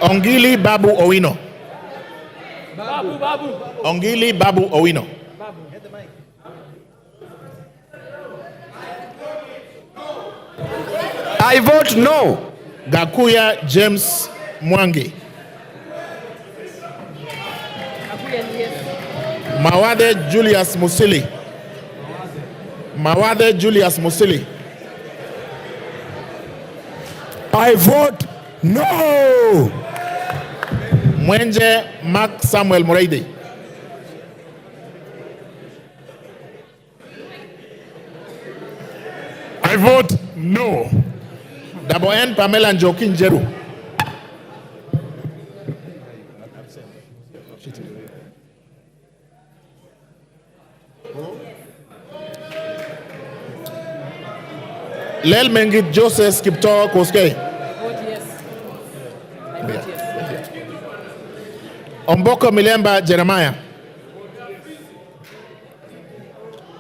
Ongili Babu Owino. Babu. Ongili Babu Owino. Babu. Hit the mic. I vote no. Gakuya James Mwangi. Mawade Julius Musili. Mawade Julius Musili. I vote no. Mwenje Mark Samuel Moraidi. I vote no. Double N Pamela Njoki Njeru. Lel Mengit Joseph Skipto Koskei. Omboko Milemba Jeremiah.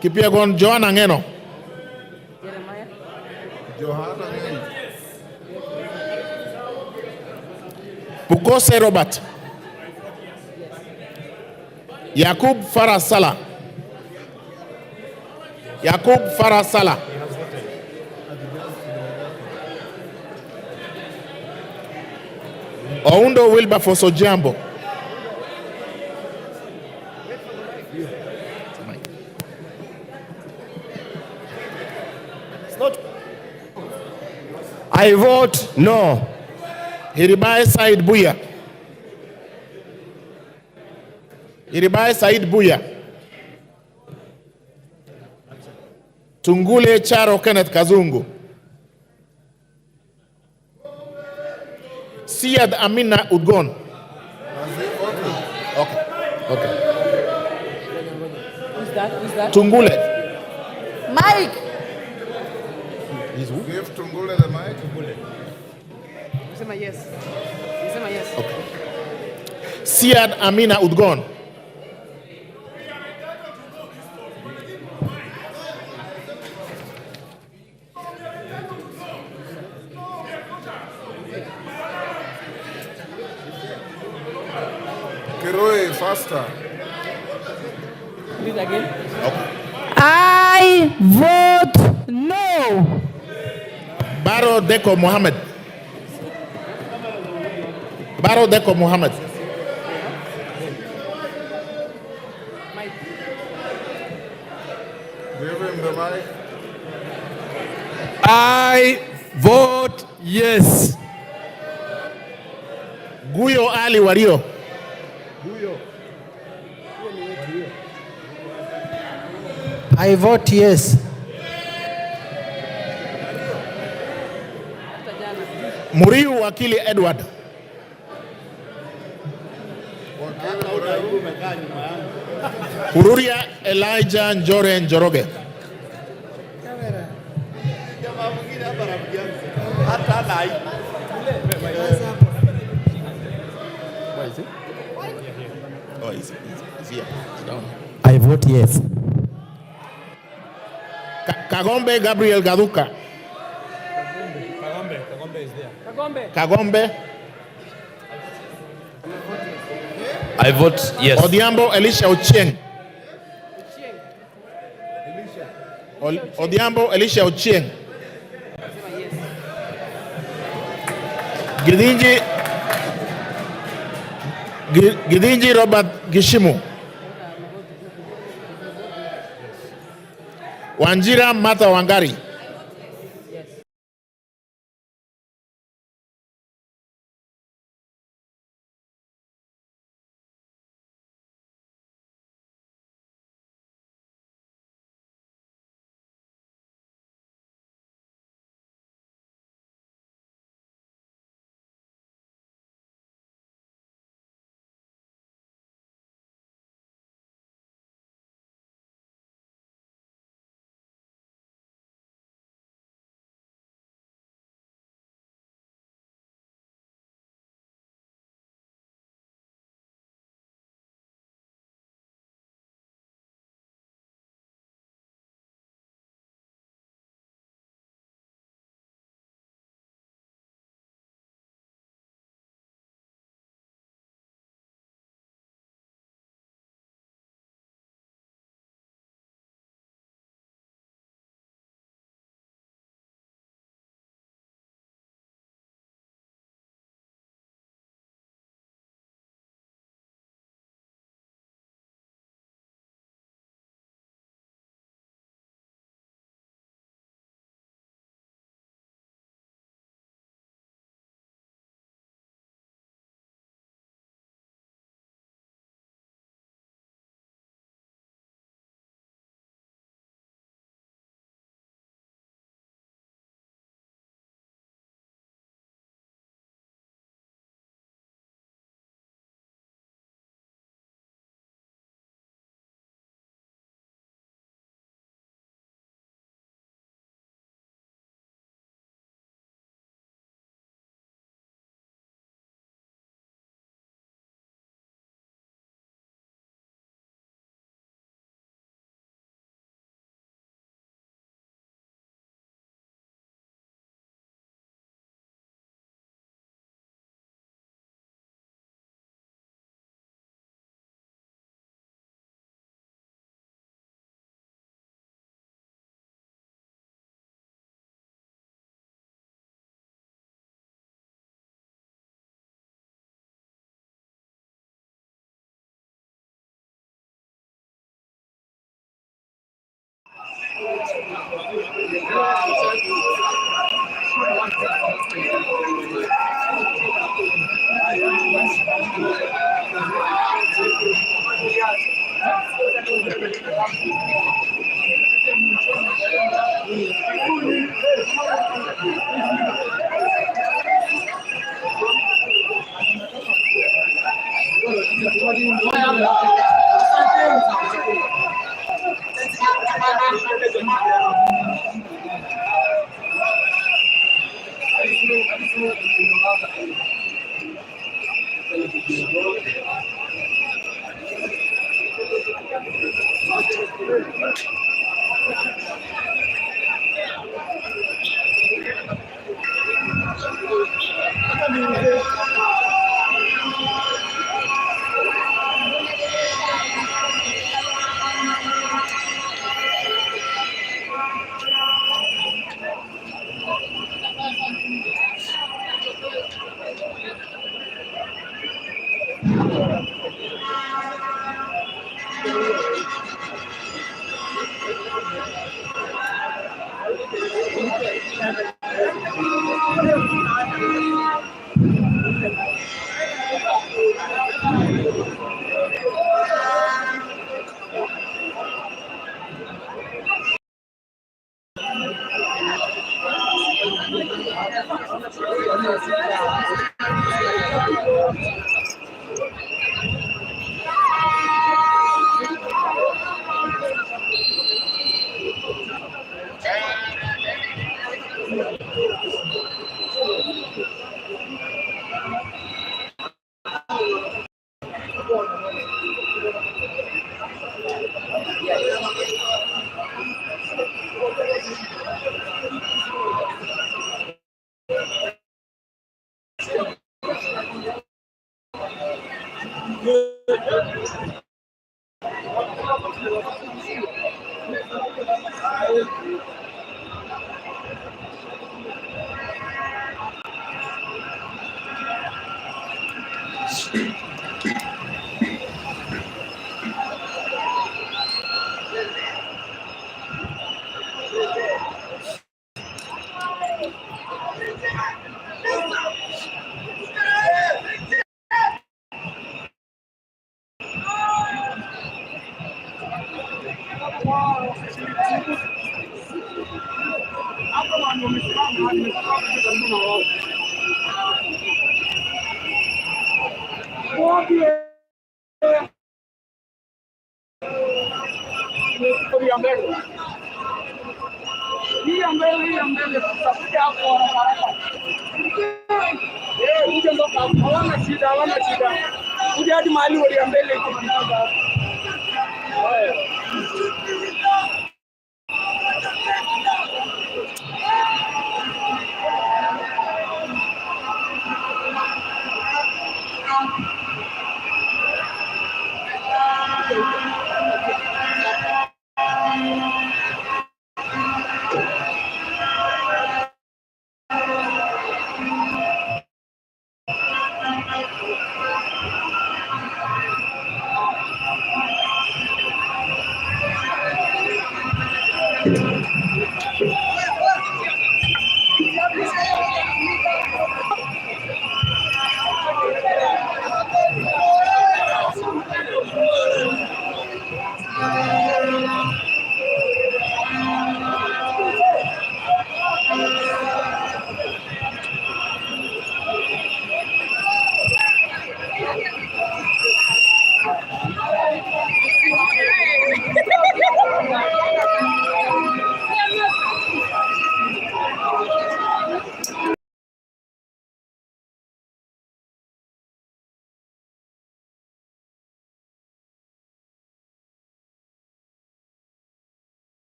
Kipiegon Joanna Ngeno. Pukose Robert. Yakub Farah Salah. Yakub Farah Salah. Oundo Wilberforce Ojambo. I vote no. Hiribae Said Buya. Hiribae Said Buya. Tungule Charo Kenneth Kazungu. Siad Amina Udgon. Okay. Who's that? Tungule. Mike. Give Tungule the mic. Yes. Okay. Siad Amina Udgon. Kiroi, faster. Please again. I vote no. Baro Deko Mohammed. Baro Deko Mohammed. Give him the mic. I vote yes. Guyo Ali Wario. I vote yes. Muriu Wakili Edward. Kururia Elijah Njore Njoroge. Oh, he's here. He's down. I vote yes. Kagombe Gabriel Gaduka. Kagombe is there. Kagombe. I vote yes. Odiambo Elisha Ochieng. Odiambo Elisha Ochieng. Gidinji Robert Gishimu. Wanjira Martha Wangari. Hawana shida. Kuja hadi mahali wali mbele.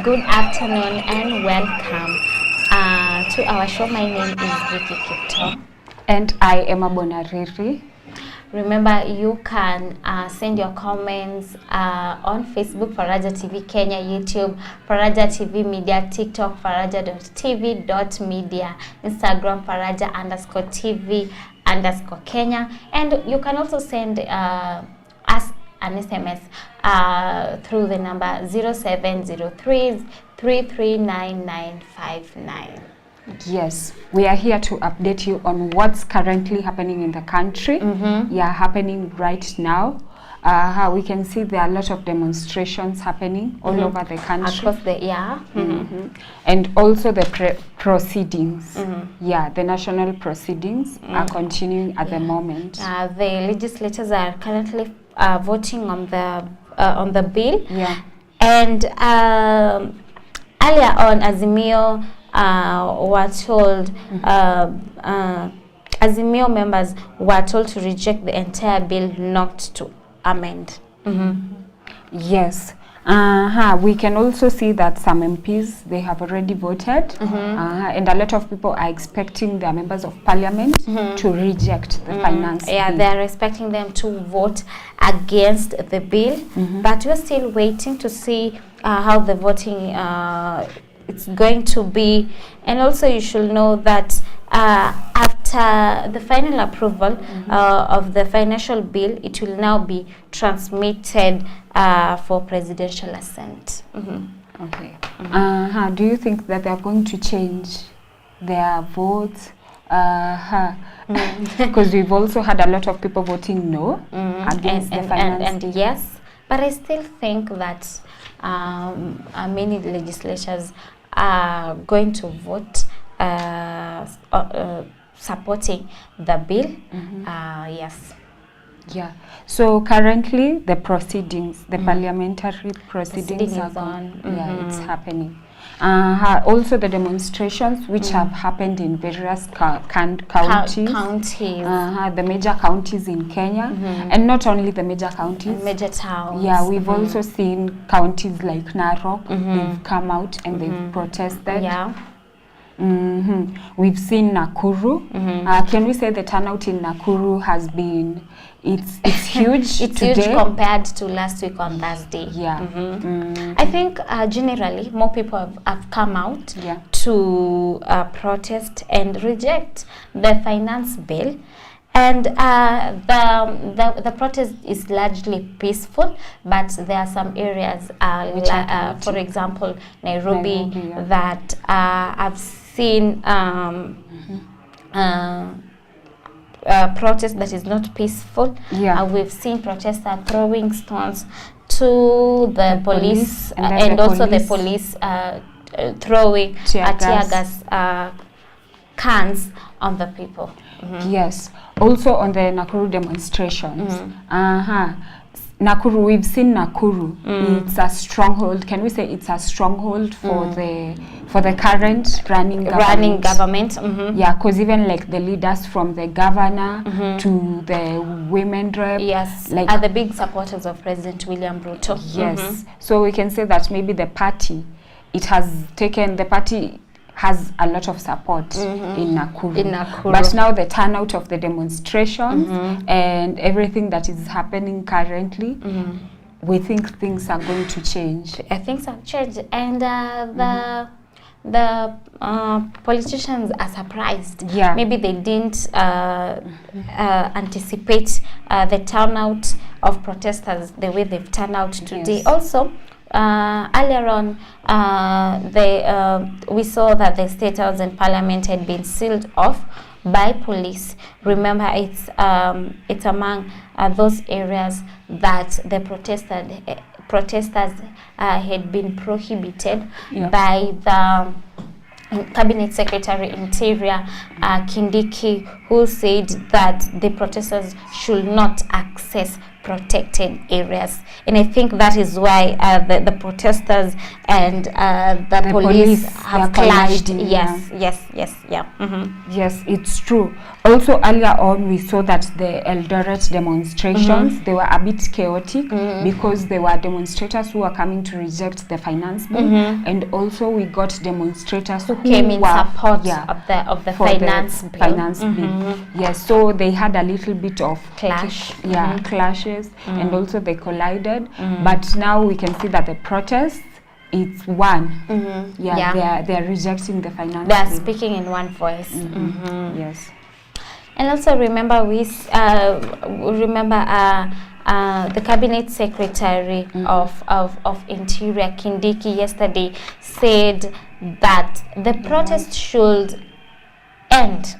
Good afternoon and welcome to our show. My name is Vicky Kipto. And I am Abonariri. Remember, you can send your comments on Facebook, Faraja TV Kenya, YouTube, Faraja TV Media, TikTok, faraja.tv.media, Instagram, Faraja_TV_Kenya. And you can also send us an SMS through the number 0703-339959. Yes, we are here to update you on what's currently happening in the country. Yeah, happening right now. We can see there are a lot of demonstrations happening all over the country. Across the And also the proceedings. Yeah, the national proceedings are continuing at the moment. The legislators are currently voting on the bill. Yeah. And earlier on, Azimio were told, Azimio members were told to reject the entire bill, not to amend. Yes. We can also see that some MPs, they have already voted, and a lot of people are expecting their members of parliament to reject the finance Yeah, bill. they're expecting them to vote against the bill, but we're still waiting to see how the voting it's going to be. And also you should know that after the final approval of the financial bill, it will now be transmitted for presidential assent. Okay. Do you think that they're going to change their votes? Because we've also had a lot of people voting no against the finance bill. And yes, but I still think that many legislatures are going to vote supporting the bill. Yes. Yeah. So currently the proceedings, the parliamentary proceedings are is on. Yeah, it's happening. Also the demonstrations which have happened in various counties. The major counties in Kenya, and not only the major counties, Major towns. yeah, we've also seen counties like Narok. They've come out and they've protested. Yeah. We've seen Nakuru. Can we say the turnout in Nakuru has been, it's huge It's today? huge compared to last week on Thursday. Yeah. I think generally more people have come out Yeah. to protest and reject the finance bill. And the protest is largely peaceful, but there are some areas, for example, Nairobi, yeah. that I've seen protest that is not peaceful. Yeah. We've seen protesters throwing stones to the police, and then and the also the police throwing tear tear gas. gas cans on the people. Yes. Also on the Nakuru demonstrations. Nakuru, we've seen Nakuru. It's a stronghold. Can we say it's a stronghold for the current running government? Yeah, because even like the leaders from the governor to the women rep, Yes, like are the big supporters of President William Ruto. yes. So we can say that maybe the party has a lot of support in Nakuru. But now the turnout of the demonstrations and everything that is happening currently, we think things are going to change. Things have changed, and the politicians are surprised. Yeah. Maybe they didn't anticipate the turnout of protesters the way they've turned out today. Yes. Also, earlier on, we saw that the State House and Parliament had been sealed off by police. Remember, it's among those areas that the protesters had been prohibited by the Cabinet Secretary Interior Kindiki, who said that the protesters should not access protected areas. And I think that is why the protesters and the police have clashed. colliding, Yes. Yeah. Yes, it's true. Also, earlier on, we saw that the Eldoret demonstrations, they were a bit chaotic because there were demonstrators who were coming to reject the finance bill, and also we got demonstrators who Came in were, support yeah, of the for finance the bill. finance bill. Yes, so they had a little bit of Clash. clashes, and also they collided. But now we can see that the protests, it's one. They are rejecting the finance They are bill. speaking in one voice. Yes. And also remember, the cabinet secretary of Interior, Kindiki, yesterday said that the protest should end.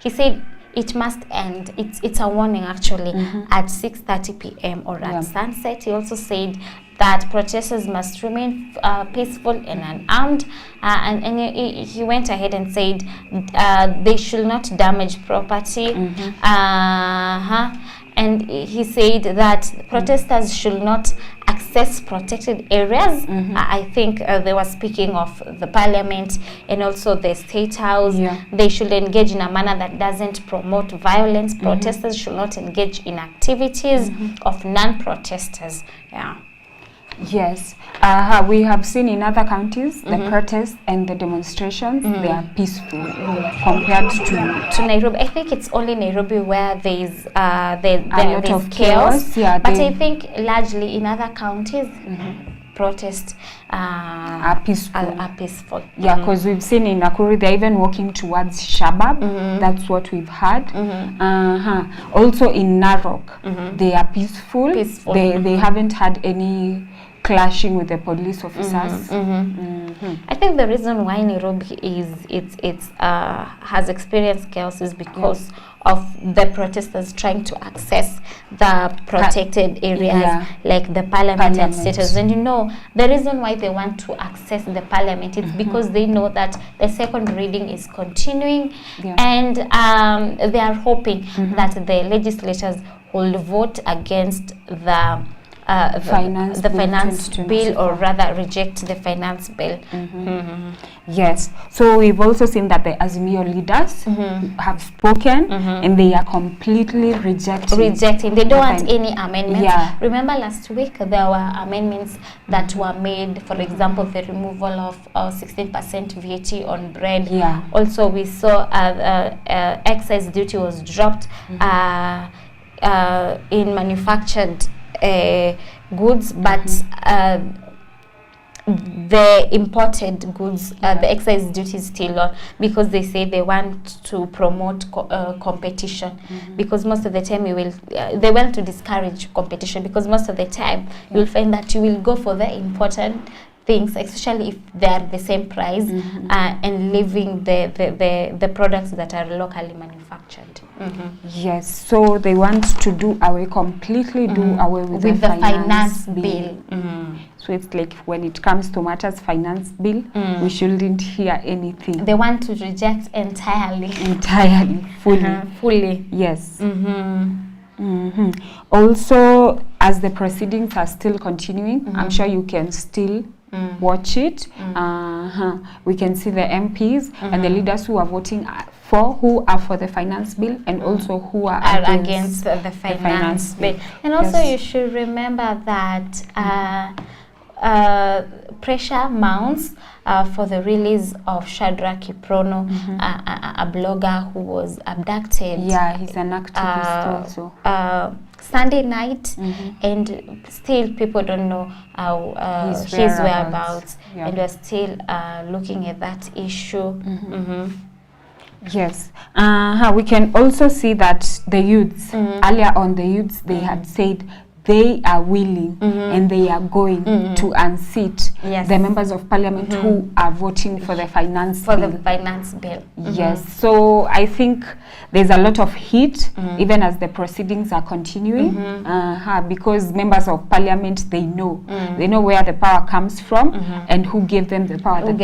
He said it must end. It's a warning actually at 6:30 p.m. or at sunset. He also said that protesters must remain peaceful and unarmed, and he went ahead and said they should not damage property. And he said that protesters should not access protected areas. I think they were speaking of the parliament and also the state house. They should engage in a manner that doesn't promote violence. Protesters should not engage in activities of non-protesters. Yes, we have seen in other counties the protests and the demonstrations, they are peaceful compared to Nairobi. I think it's only Nairobi where there's lot of chaos. Yeah, but I think largely in other counties protests are peaceful. Are peaceful. Yeah, because we've seen in Nakuru they're even walking towards Shabab. That's what we've heard. Also in Narok, they are peaceful. They haven't had any clashing with the police officers. I think the reason why Nairobi has experienced chaos is because of the protesters trying to access the protected areas like the parliament and state house. And you know, the reason why they want to access the parliament is because they know that the second reading is continuing, and they are hoping that the legislators will vote against the finance bill, or rather reject the finance bill. Yes, so we've also seen that the Azimio leaders have spoken, and they are completely rejecting. They don't want any amendments. Remember last week there were amendments that were made, for example the removal of 16% VAT on bread. Also we saw excise duty was dropped in manufactured goods, but the imported goods, the excise duty is still on, because they say they want to promote competition, because most of the time they want to discourage competition, because most of the time you will find that you will go for the important things, especially if they are the same price, and leaving the products that are locally manufactured. Yes, so they want to completely do away with the finance bill. So it's like when it comes to matters finance bill, we shouldn't hear anything. They want to reject entirely, fully. Yes. Also, as the proceedings are still continuing, I'm sure you can still watch it. We can see the MPs and the leaders who are voting who are for the finance bill, and also who are against the finance bill. And also you should remember that pressure mounts for the release of Shadrach Kiprono, a blogger who was abducted. Yeah, he's an activist also. Sunday night, and still people don't know his whereabouts, and we're still looking at that issue. Yes. We can also see that the youths, earlier on the youths, they had said they are willing and they are going to unseat the members of parliament who are voting for the finance bill. Yes, so I think there's a lot of heat even as the proceedings are continuing, because members of parliament, they know where the power comes from and who gave them the power that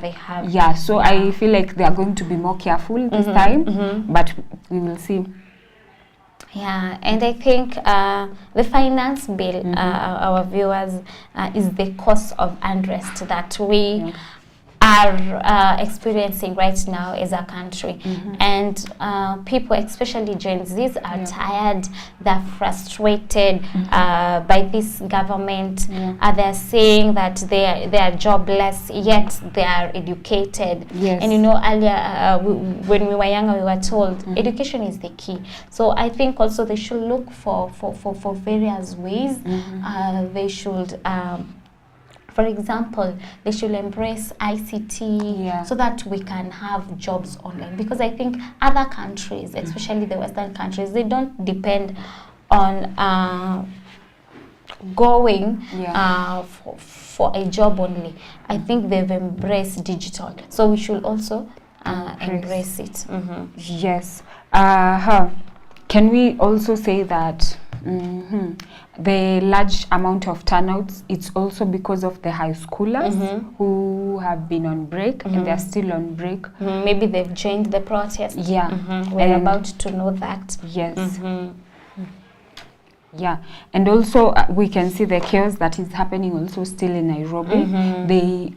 they have. Yeah, so I feel like they are going to be more careful this time, but we will see. Yeah, and I think the finance bill, our viewers, is the cause of unrest that we are experiencing right now as a country. And people, especially Gen Zs, are tired, they're frustrated by this government. They're saying that they are jobless, yet they are educated. Yes. And you know, earlier, when we were younger, we were told education is the key. So I think also they should look for various ways. They should for example, they should embrace ICT so that we can have jobs online. Because I think other countries, especially the Western countries, they don't depend on going for a job only. I think they've embraced digital. So we should also embrace it. Yes. Can we also say that the large amount of turnouts, it's also because of the high schoolers who have been on break and they're still on break? Maybe they've joined the protest. We're about to know that. Yes. Yeah, and also we can see the chaos that is happening also still in Nairobi.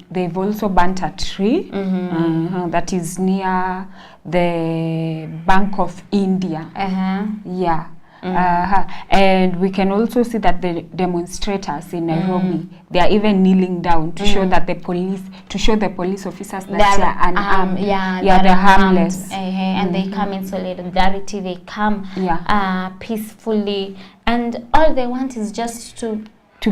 They've also burnt a tree that is near the Bank of India. Yeah. And we can also see that the demonstrators in Nairobi, they are even kneeling down to show that the police officers that they are unarmed. They're harmless. And they come in solidarity, they come peacefully, and all they want is just to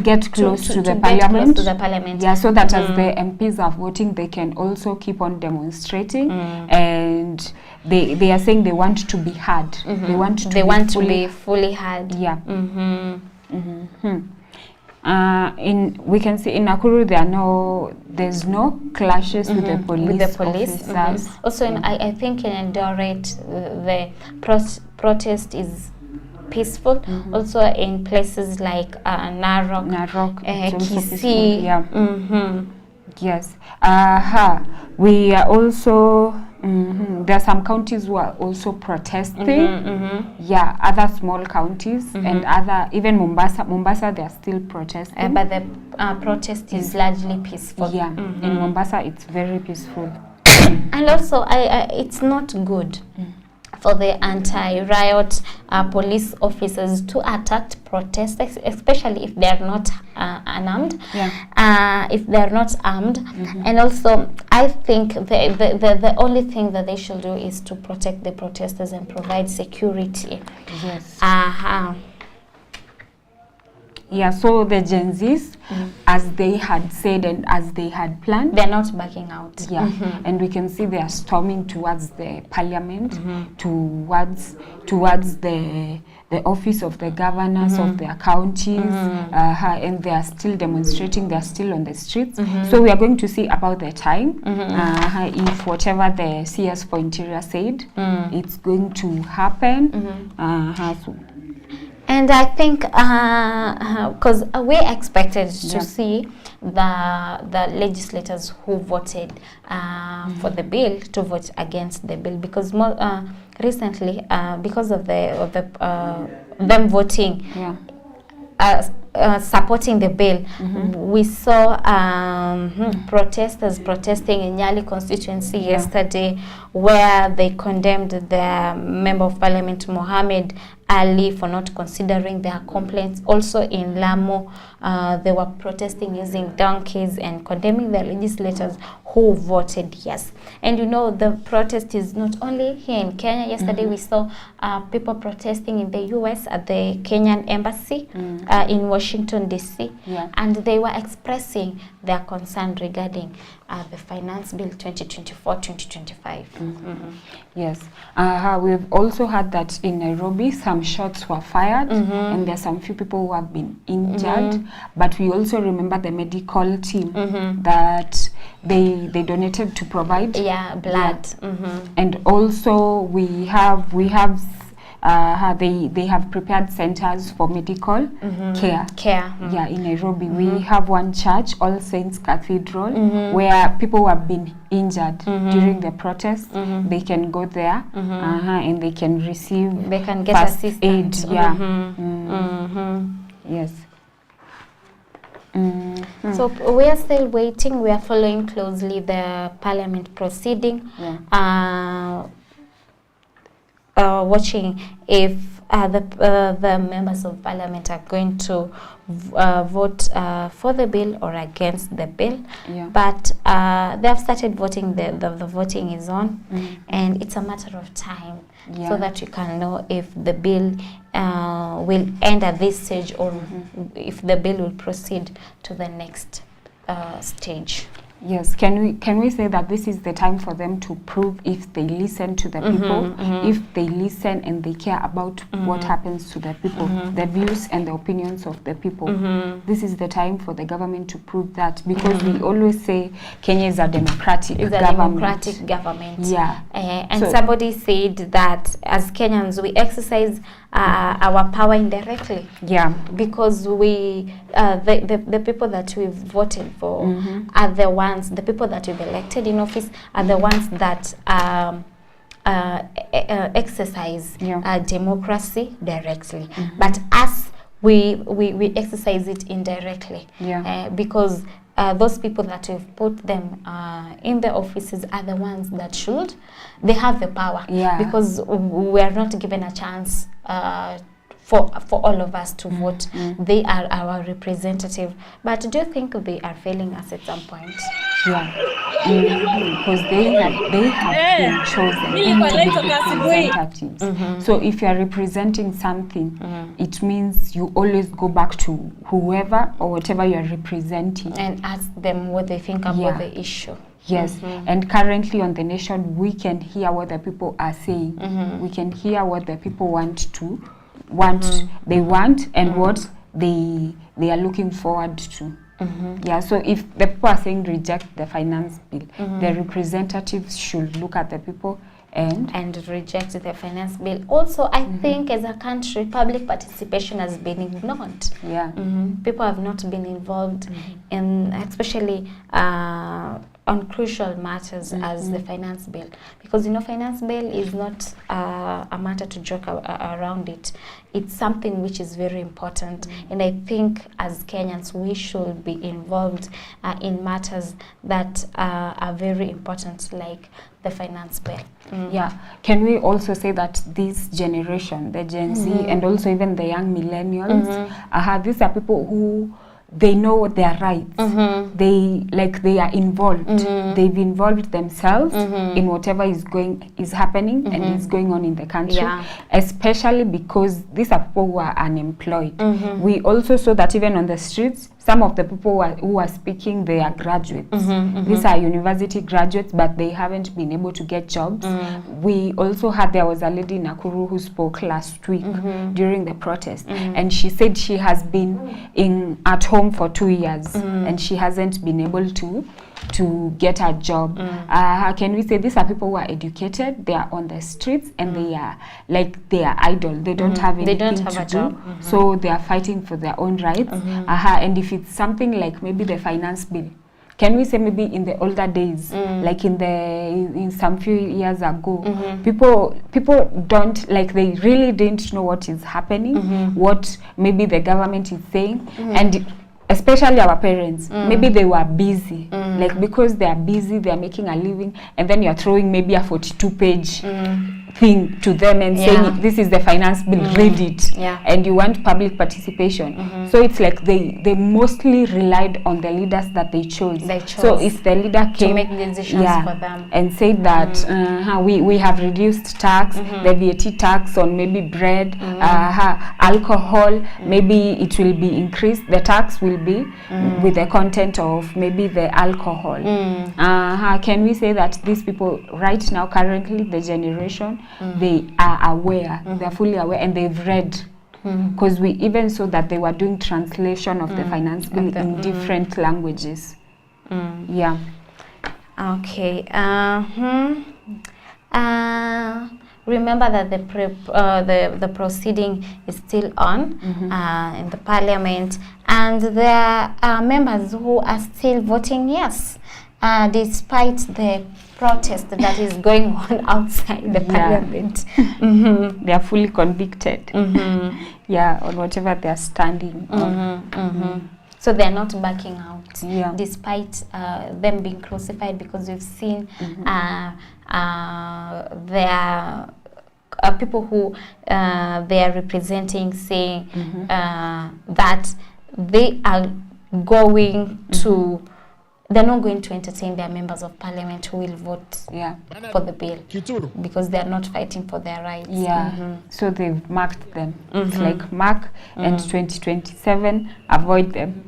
get close to the parliament. Yeah, so that as the MPs are voting, they can also keep on demonstrating, and they are saying they want to be heard. They want to be fully heard. Yeah. We can see in Nakuru there's no clashes with the police officers. Also, I think in Eldoret the protest is peaceful. Also in places like Narok, Kisii. Yes. We are also there are some counties who are also protesting. Yeah, other small counties and even Mombasa they are still protesting. But the protest is largely peaceful. Yeah, in Mombasa it's very peaceful. And also it's not good for the anti-riot police officers to attack protesters, especially if they are not unarmed. If they are not armed, and also I think the only thing that they should do is to protect the protesters and provide security. Yes. Yeah, so the Gen Zs, as they had said and as they had planned, they're not backing out. Yeah, and we can see they are storming towards the parliament, towards the office of the governors of their counties, and they are still demonstrating. They are still on the streets. So we are going to see about the time if whatever the CS for Interior said, it's going to happen. And I think because we expected to see the legislators who voted for the bill to vote against the bill, because recently because of them voting supporting the bill, we saw protesters protesting in Nyali constituency yesterday, where they condemned the Member of Parliament Mohammed Ali for not considering their complaints. Also in Lamu, they were protesting using donkeys and condemning the legislators who voted yes. And you know, the protest is not only here in Kenya. Yesterday we saw people protesting in the US at the Kenyan embassy in Washington DC, and they were expressing their concern regarding the Finance Bill 2024-2025. Yes. We've also heard that in Nairobi some shots were fired, and there are some few people who have been injured. But we also remember the medical team that they donated to provide blood. And also we have they have prepared centers for medical care. Yeah, in Nairobi. We have one church, All Saints Cathedral, where people who have been injured during the protest, they can go there and they can receive They can get first assistance. aid. Yeah. Yes. So we are still waiting. We are following closely the parliament proceeding, watching if the members of parliament are going to vote for the bill or against the bill. But they have started voting. The voting is on, and it's a matter of time so that we can know if the bill will end at this stage or if the bill will proceed to the next stage. Yes, can we say that this is the time for them to prove if they listen to the people, if they listen and they care about what happens to the people, the views and the opinions of the people. This is the time for the government to prove that, because we always say Kenya is a democratic government. Yeah. And so somebody said that as Kenyans we exercise our power indirectly. Yeah. Because we the people that we've voted for are the ones, the people that we've elected in office are the ones that exercise democracy directly. But us, we exercise it indirectly. Because those people that we've put them in the offices are the ones that they have the power. Because we are not given a chance for all of us to vote. They are our representative. But do you think they are failing us at some point? Because they have been chosen to be representatives. So if you are representing something, it means you always go back to whoever or whatever you are representing and ask them what they think about the issue. Yes, and currently on the nation, we can hear what the people are saying. We can hear what the people they want and what they are looking forward to. Yeah, so if the people are saying reject the finance bill, the representatives should look at the people and reject the finance bill. Also, I think as a country, public participation has been ignored. People have not been involved in, especially on crucial matters as the finance bill, because finance bill is not a matter to joke around it. It's something which is very important, and I think as Kenyans we should be involved in matters that are very important, like the finance bill. Yeah, can we also say that this generation, the Gen Z, and also even the young millennials, these are people who they know their rights. They are involved. They've involved themselves in whatever is happening and is going on in the country. Especially because these are people who are unemployed. We also saw that even on the streets, some of the people who are speaking, they are graduates. These are university graduates, but they haven't been able to get jobs. We also there was a lady in Nakuru who spoke last week during the protest, and she said she has been at home for 2 years and she hasn't been able to get a job. Can we say these are people who are educated, they are on the streets, and they are idle. They don't have anything to do. So they are fighting for their own rights. And if it's something like maybe the finance bill, can we say maybe in the older days, like in some few years ago, people don't, they really didn't know what is happening, what maybe the government is saying, and especially our parents, maybe they were busy, because they are busy, they are making a living, and then you're throwing maybe a 42-page thing to them and saying this is the finance bill, read it, and you want public participation. So it's like they mostly relied on the leaders that they chose. So if the leader came to make decisions for them and said that we have reduced tax, the VAT tax on maybe bread, alcohol, maybe it will be increased, the tax will be with the content of maybe the alcohol. Can we say that these people right now, currently the generation, they are aware, they're fully aware, and they've read, because we even saw that they were doing translation of the finance bill in different languages. Okay. remember that the proceeding is still on in the parliament, and there are members who are still voting yes, despite the protest that is going on outside the parliament. They are fully convicted. Yeah, on whatever they are standing on. So they are not backing out, despite them being crucified, because we've seen there are people who they are representing saying that they are going to, they're not going to entertain their members of parliament who will vote for the bill because they are not fighting for their rights. So they've marked them. It's like mark and 2027, avoid them.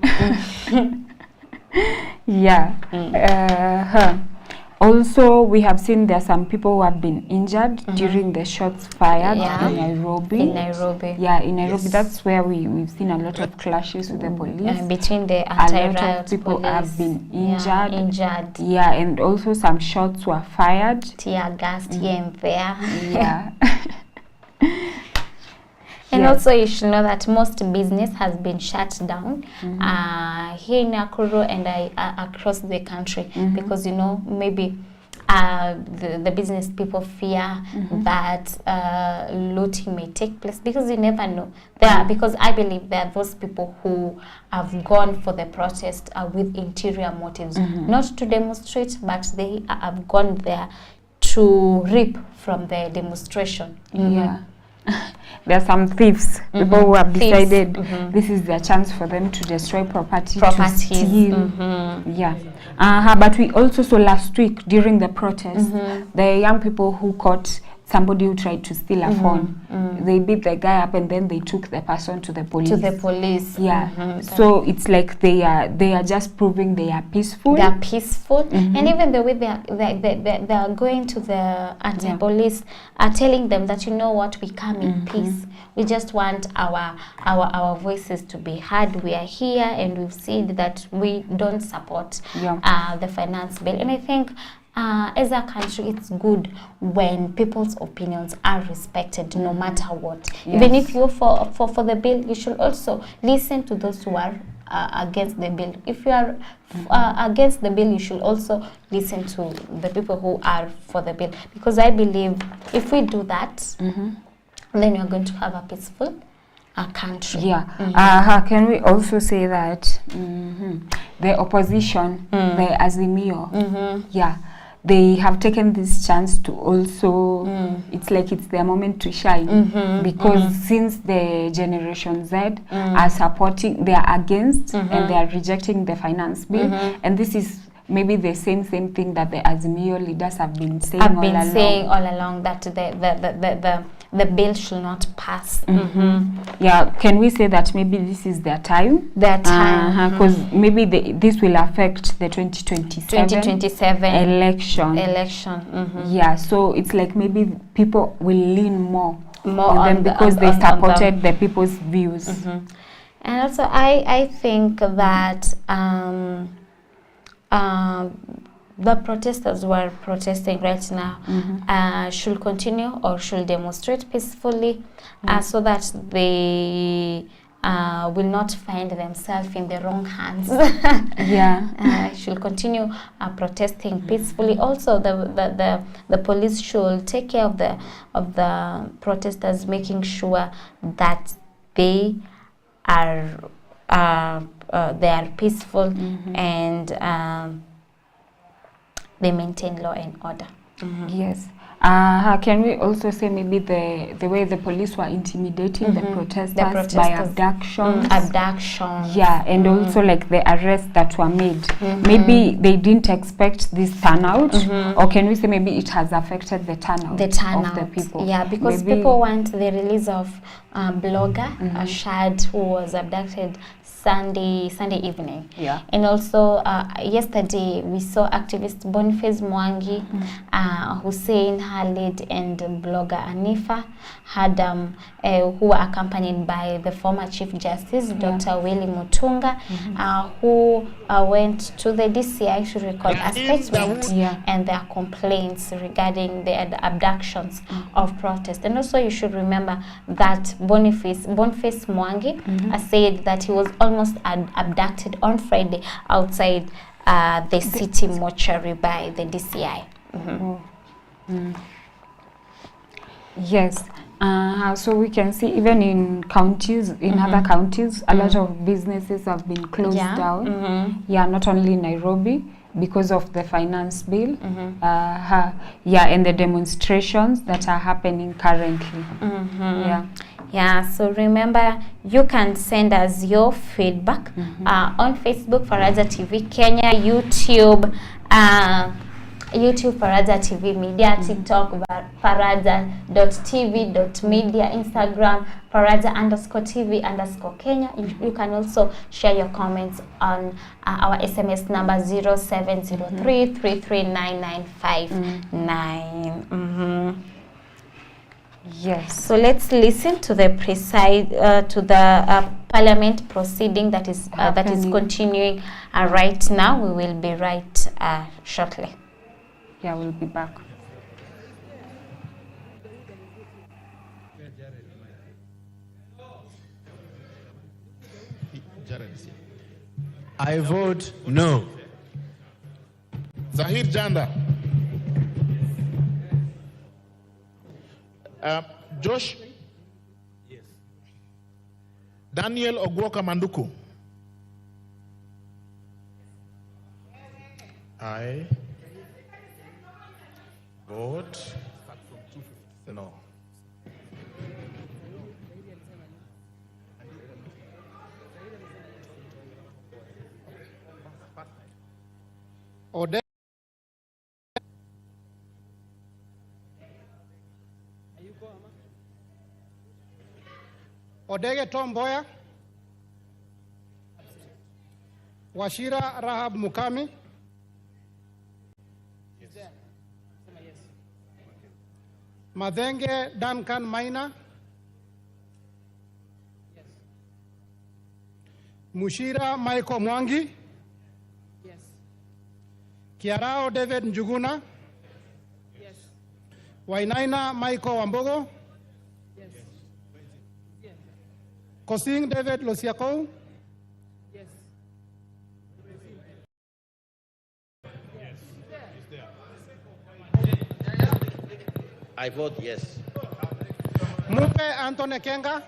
Also, we have seen there are some people who have been injured during the shots fired in Nairobi. In Nairobi. Yeah, in Nairobi. That's where we've seen a lot of clashes with the police. Between the anti-riot police. A lot of people have been injured. Yeah, and also some shots were fired. Tear gas here and there. Yeah. And also you should know that most business has been shut down here in Nakuru and across the country because, you know, maybe the business people fear that looting may take place, because you never know. Because I believe there are those people who have gone for the protest with interior motives, not to demonstrate, but they have gone there to reap from the demonstration. There are some thieves, people who have decided this is their chance for them to destroy property, to steal. But we also saw last week during the protest, the young people who caught somebody who tried to steal a phone. They beat the guy up and then they took the person to the police. So it's like they are just proving they are peaceful. They are peaceful, and even the way they are going to the anti-police are telling them that, you know what, we come in peace. We just want our voices to be heard. We are here, and we've said that we don't support the finance bill. And I think as a country, it's good when people's opinions are respected, no matter what. Even if you're for the bill, you should also listen to those who are against the bill. If you are against the bill, you should also listen to the people who are for the bill. Because I believe if we do that, then you're going to have a peaceful country. Can we also say that the opposition, the Azimio, they have taken this chance to also, it's like it's their moment to shine, because since the Generation Z are supporting, they are against and they are rejecting the finance bill, and this is maybe the same thing that the Azimio leaders have been saying all along, that the bill should not pass. Can we say that maybe this is their time? Because maybe this will affect the 2027 election. So it's like maybe people will lean more on them because they supported the people's views. And also I think that the protesters who are protesting right now should continue or should demonstrate peacefully so that they will not find themselves in the wrong hands. Should continue protesting peacefully. Also, the police should take care of the protesters, making sure that they are peaceful and they maintain law and order. Can we also say maybe the way the police were intimidating the protesters by abductions? And also like the arrests that were made. Maybe they didn't expect this turnout, or can we say maybe it has affected the turnout of the people? Because people want the release of blogger Shad, who was abducted Sunday evening. And also yesterday we saw activist Boniface Mwangi Hussein Khalid and blogger Anifa had who were accompanied by the former Chief Justice, Dr. Willy Mutunga, who went to the DCI to record a statement and their complaints regarding the abductions of protest. And also you should remember that Boniface Mwangi said that he was almost abducted on Friday outside the city mortuary by the DCI. Yes. So we can see even in counties, in other counties, a lot of businesses have been closed down. Yeah, not only in Nairobi because of the finance bill. And the demonstrations that are happening currently. Yeah, so remember, you can send us your feedback on Facebook, Faraja TV Kenya, YouTube, Faraja TV Media, TikTok, faraja.tv.media, Instagram, Faraja_TV_Kenya. You can also share your comments on our SMS number 0703339959. Yes. So let's listen to the parliament proceeding that is continuing right now. We will be right shortly. Yeah, we'll be back. I vote no. Zahir Janda. Josh. Yes. Daniel Ogwoka Manduku. I vote no. Odege Tom Boya. Washira Rahab Mukami. Yes. Madenge Duncan Maina. Yes. Mushira Michael Mwangi. Yes. Kiarao David Njuguna. Yes. Wainaina Michael Wambogo. Kosing David Losiako. Yes. I vote yes. Mupe Anthony Kenga.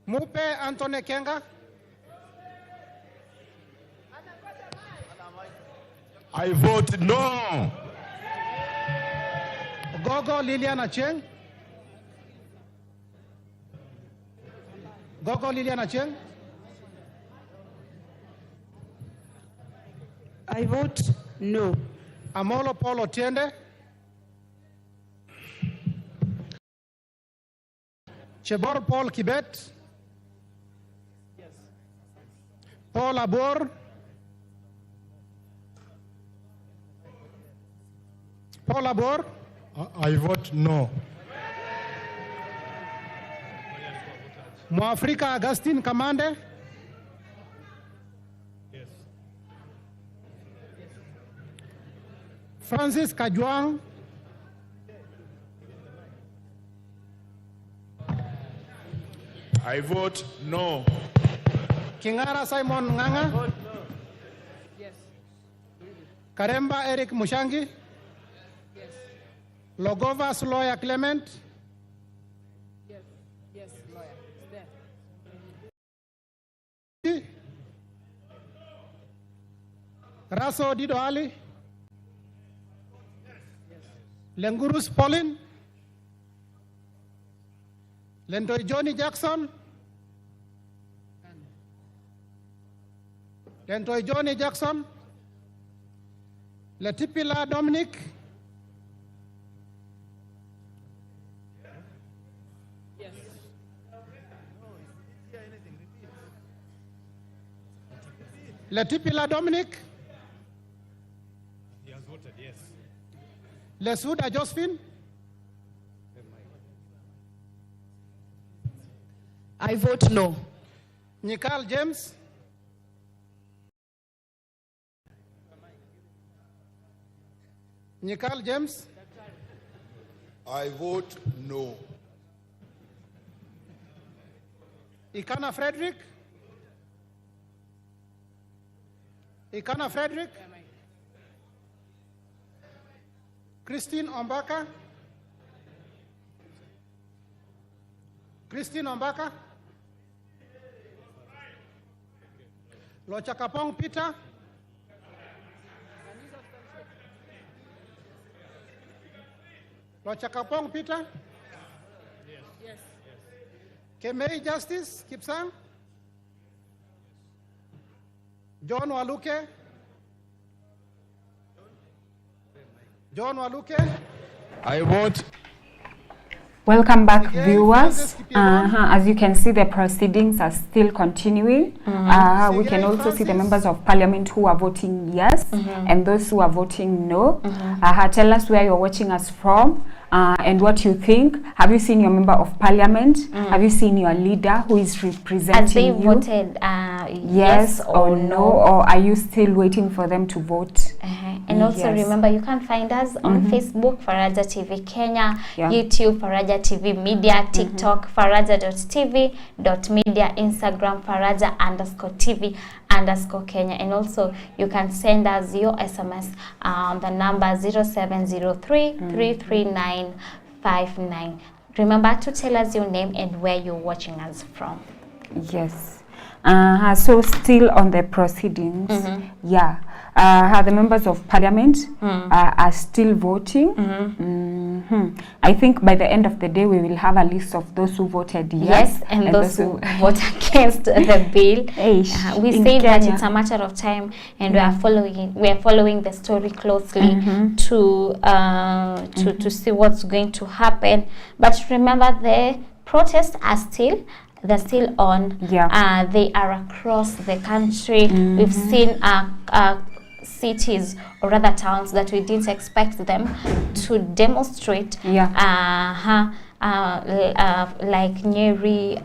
Mupe Anthony Kenga. I vote no. Gogo Lilian Acheng. Gogo Lilian Acheng. I vote no. Amolo Paul Otiende. Chebor Paul Kibet. Yes. Paul Abor. Paul Abor. I vote no. Mwafrika Augustine Kamande. Yes. Francis Kajwang. I vote no. Kingara Simon Nganga. Vote no. Yes. Karemba Eric Mushangi. Logovas lawyer Clement. Yes. Yes, lawyer. There. Raso Dido Ali. Lengurus Pauline. Lentoy Johnny Jackson. Lentoy Johnny Jackson. Letipila Dominic. Letipila Dominic. He has voted yes. Lesuda Josephine. I vote no. Nikal James. Nikal James. I vote no. Ikana Frederick. Ikana Frederick. Christine Ombaka. Christine Ombaka. Lochakapong Peter. Lochakapong Peter. Yes. Kemei Justice Kipsang. John Waluke. John Waluke. I vote. Welcome back, Okay, viewers. Francis Kipyegon. As you can see, the proceedings are still continuing. We can also see the members of parliament who are voting yes and those who are voting no. Tell us where you're watching us from and what you think. Have you seen your member of parliament? Have you seen your leader who is representing Has they you? voted Yes or no? Or are you still waiting for them to vote? And also Yes. remember, you can find us on Facebook, Faraja TV Kenya, Yeah. YouTube, Faraja TV Media, TikTok, faraja.tv.media, Instagram, Faraja_TV_Kenya. And also you can send us your SMS on the number 0703-33959. Remember to tell us your name and where you're watching us from. Yes. So still on the proceedings, the members of parliament are still voting. I think by the end of the day we will have a list of those who voted yes, and those who vote against the bill. We say that it's a matter of time, and we are following the story closely to see what's going to happen. But remember, the protests are still. They're still on. They are across the country. We've seen cities or rather towns that we didn't expect them to demonstrate. Like Nyeri.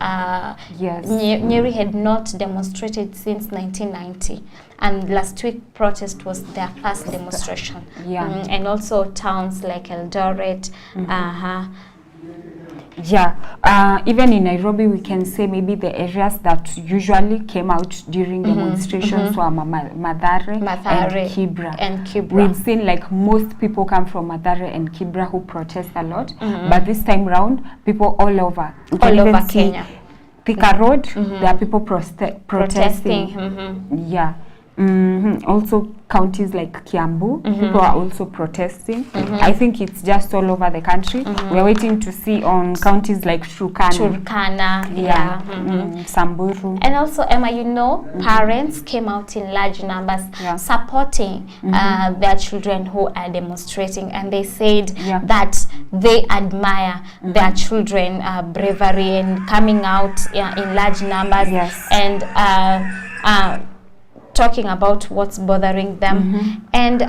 Nyeri had not demonstrated since 1990, and last week protest was their first demonstration. And also towns like Eldoret. Even in Nairobi, we can say maybe the areas that usually came out during demonstrations were Mathare and Kibra. We've seen like most people come from Mathare and Kibra who protest a lot, but this time round, people all over Kenya. Thika Road, there are people protesting. Also counties like Kiambu, people are also protesting. I think it's just all over the country. We're waiting to see on counties like Turkana, Samburu. And also, Emma, you know, parents came out in large numbers supporting their children who are demonstrating, and they said that they admire their children bravery and coming out in large numbers and talking about what's bothering them. And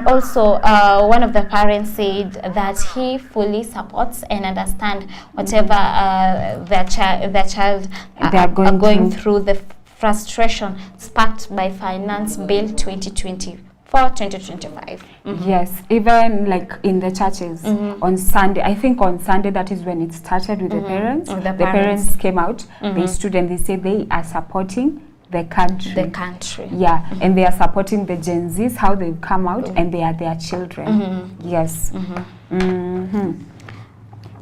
also one of the parents said that he fully supports and understands whatever their child are going through the frustration sparked by Finance Bill 2024-2025. Yes, even like in the churches on Sunday, I think on Sunday that is when it started with the parents. The parents came out, they stood and they said they are supporting the country. And they are supporting the Gen Zs, how they've come out, and they are their children. Yes. Can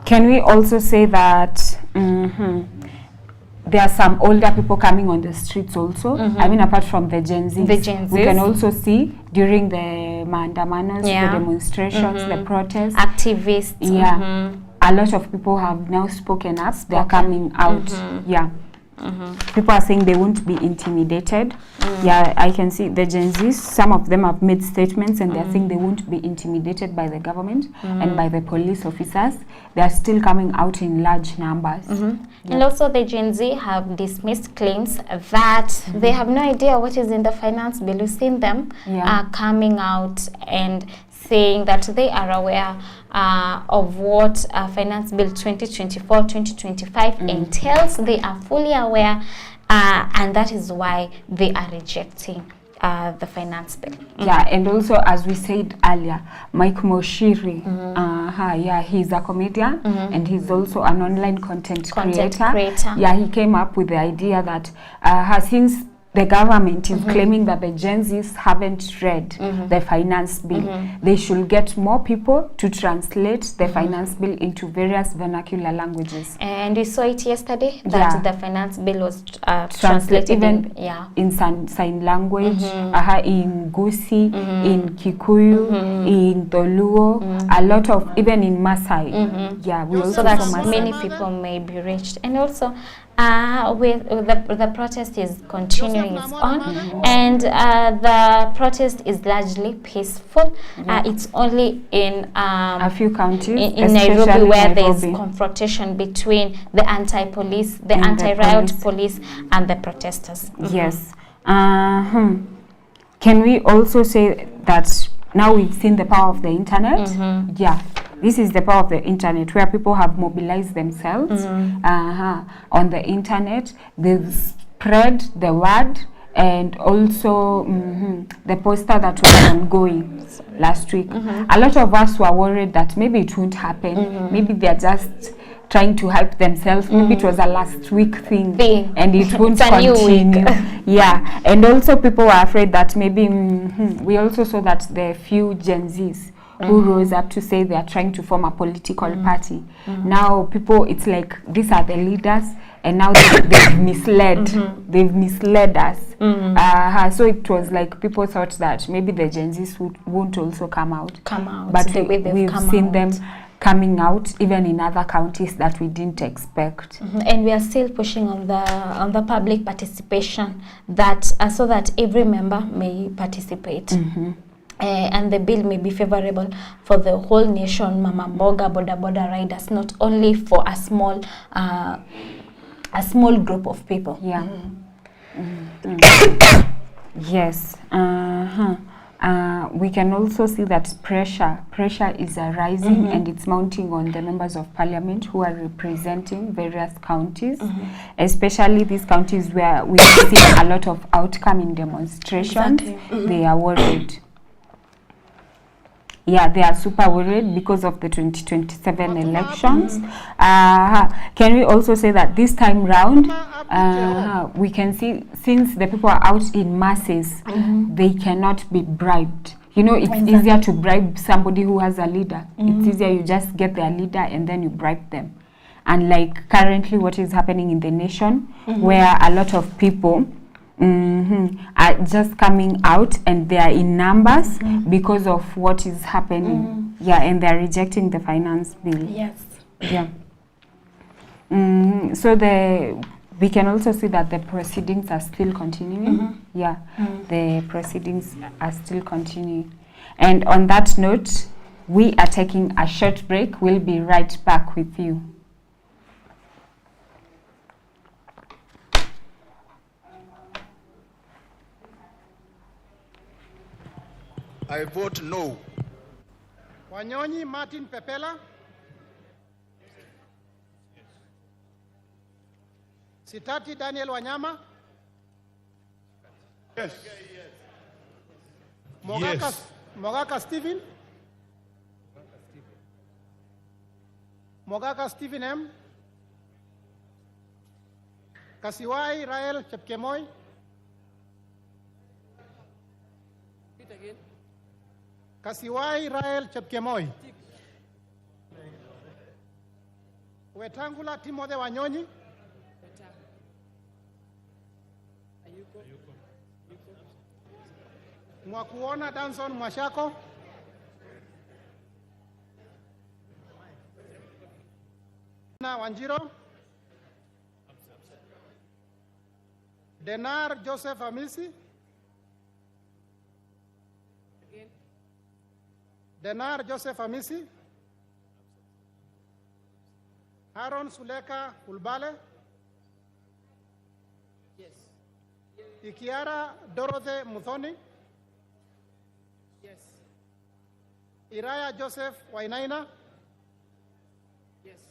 we also say that there are some older people coming on the streets also? I mean, apart from the Gen Zs, we can also see during the maandamanos, the demonstrations, the protests, activists. A lot of people have now spoken up. They are coming out. People are saying they won't be intimidated. Yeah, I can see the Gen Zs, some of them have made statements and they're saying they won't be intimidated by the government and by the police officers. They're still coming out in large numbers. And also the Gen Z have dismissed claims that they have no idea what is in the finance bill. We've seen them coming out and saying that they are aware of what Finance Bill 2024-2025 entails. They are fully aware, and that is why they are rejecting the finance bill. Yeah, and also as we said earlier, Mike Moshiri, he's a comedian and he's also an online content creator. Yeah, he came up with the idea that since the government is claiming that the Gen Zs haven't read the finance bill, they should get more people to translate the finance bill into various vernacular languages. And we saw it yesterday that the finance bill was translated even in sign language, in Gusi, in Kikuyu, in Doluo, a lot of, even in Maasai. Yeah, we also so that many people may be reached. And also with the protest is continuing, it's on, and the protest is largely peaceful. It's only in a few counties in Nairobi where there's confrontation between the anti-police, the anti-riot police and the protesters. Yes. Can we also say that now we've seen the power of the internet? Yeah. This is the power of the internet, where people have mobilized themselves on the internet. They've spread the word, and also the poster that was ongoing last week. A lot of us were worried that maybe it won't happen. Maybe they're just trying to hype themselves. Maybe it was a last week thing and it won't continue. Yeah, and also people were afraid that maybe we also saw that the few Gen Zs who rose up to say they are trying to form a political party. Now people, it's like these are the leaders, and now they've misled. They've misled us. So it was like people thought that maybe the Gen Zs won't also come out. But we've seen them coming out even in other counties that we didn't expect. And we are still pushing on the public participation, that so that every member may participate. And the bill may be favorable for the whole nation, Mama Mboga, boda riders, not only for a small group of people. Yeah. Yes. We can also see that pressure is arising and it's mounting on the members of parliament who are representing various counties, especially these counties where we see a lot of outcome in demonstrations. They are worried. Yeah, they are super worried because of the 2027 elections. Can we also say that this time round, we can see, since the people are out in masses, they cannot be bribed. You know, it's easier to bribe somebody who has a leader. It's easier, you just get their leader and then you bribe them. And like currently what is happening in the nation, where a lot of people are just coming out and they are in numbers because of what is happening. Yeah, and they are rejecting the finance bill. Yes. Yeah. So we can also see that the proceedings are still continuing. Yeah, the proceedings are still continuing. And on that note, we are taking a short break. We'll be right back with you. I vote no. Wanyonyi Martin Pepela. Sitati Daniel Wanyama. Yes. Mogaka Stephen. Mogaka Stephen M. Kasiwai Rael Chepkemoi. Kasiwai Rael Chepkemoi. Wetangula Timothy Wanyonyi. Mwakuona Danson Mwashako. Na Wanjiro. Denar Joseph Hamisi. Denar Joseph Hamisi. Aaron Suleka Ulbale. Yes. Ikiara Dorothy Muthoni. Yes. Iraya Joseph Wainaina. Yes.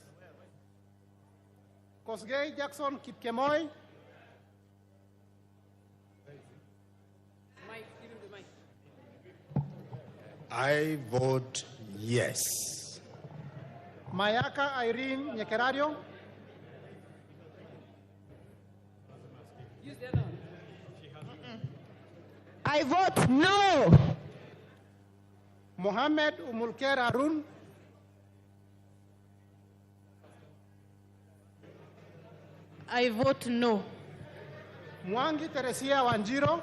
Kosgei Jackson Kipkemoi. I vote yes. Mayaka Irene Nyekerario. I vote no. Mohammed Umulker Harun. I vote no. Mwangi Teresia Wanjiro.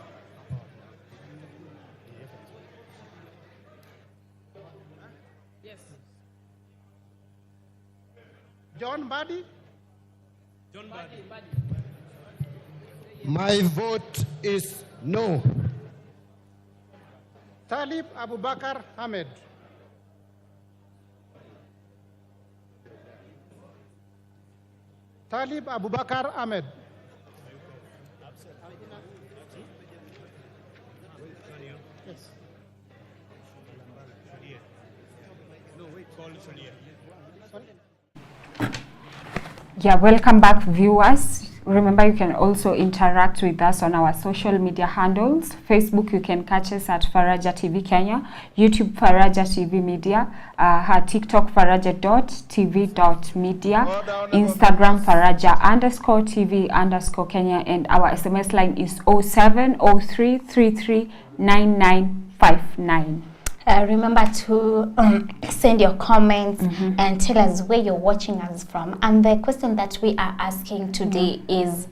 Yes. John Badi. My vote is no. Talib Abubakar Ahmed. Talib Abubakar Ahmed. Yes. Yeah, welcome back, viewers. Remember, you can also interact with us on our social media handles. Facebook, you can catch us at Faraja TV Kenya. YouTube, Faraja TV Media. TikTok, faraja.tv.media. Instagram, Faraja_TV_Kenya. And our SMS line is 0703339959. Remember to send your comments and tell us where you're watching us from. And the question that we are asking today is,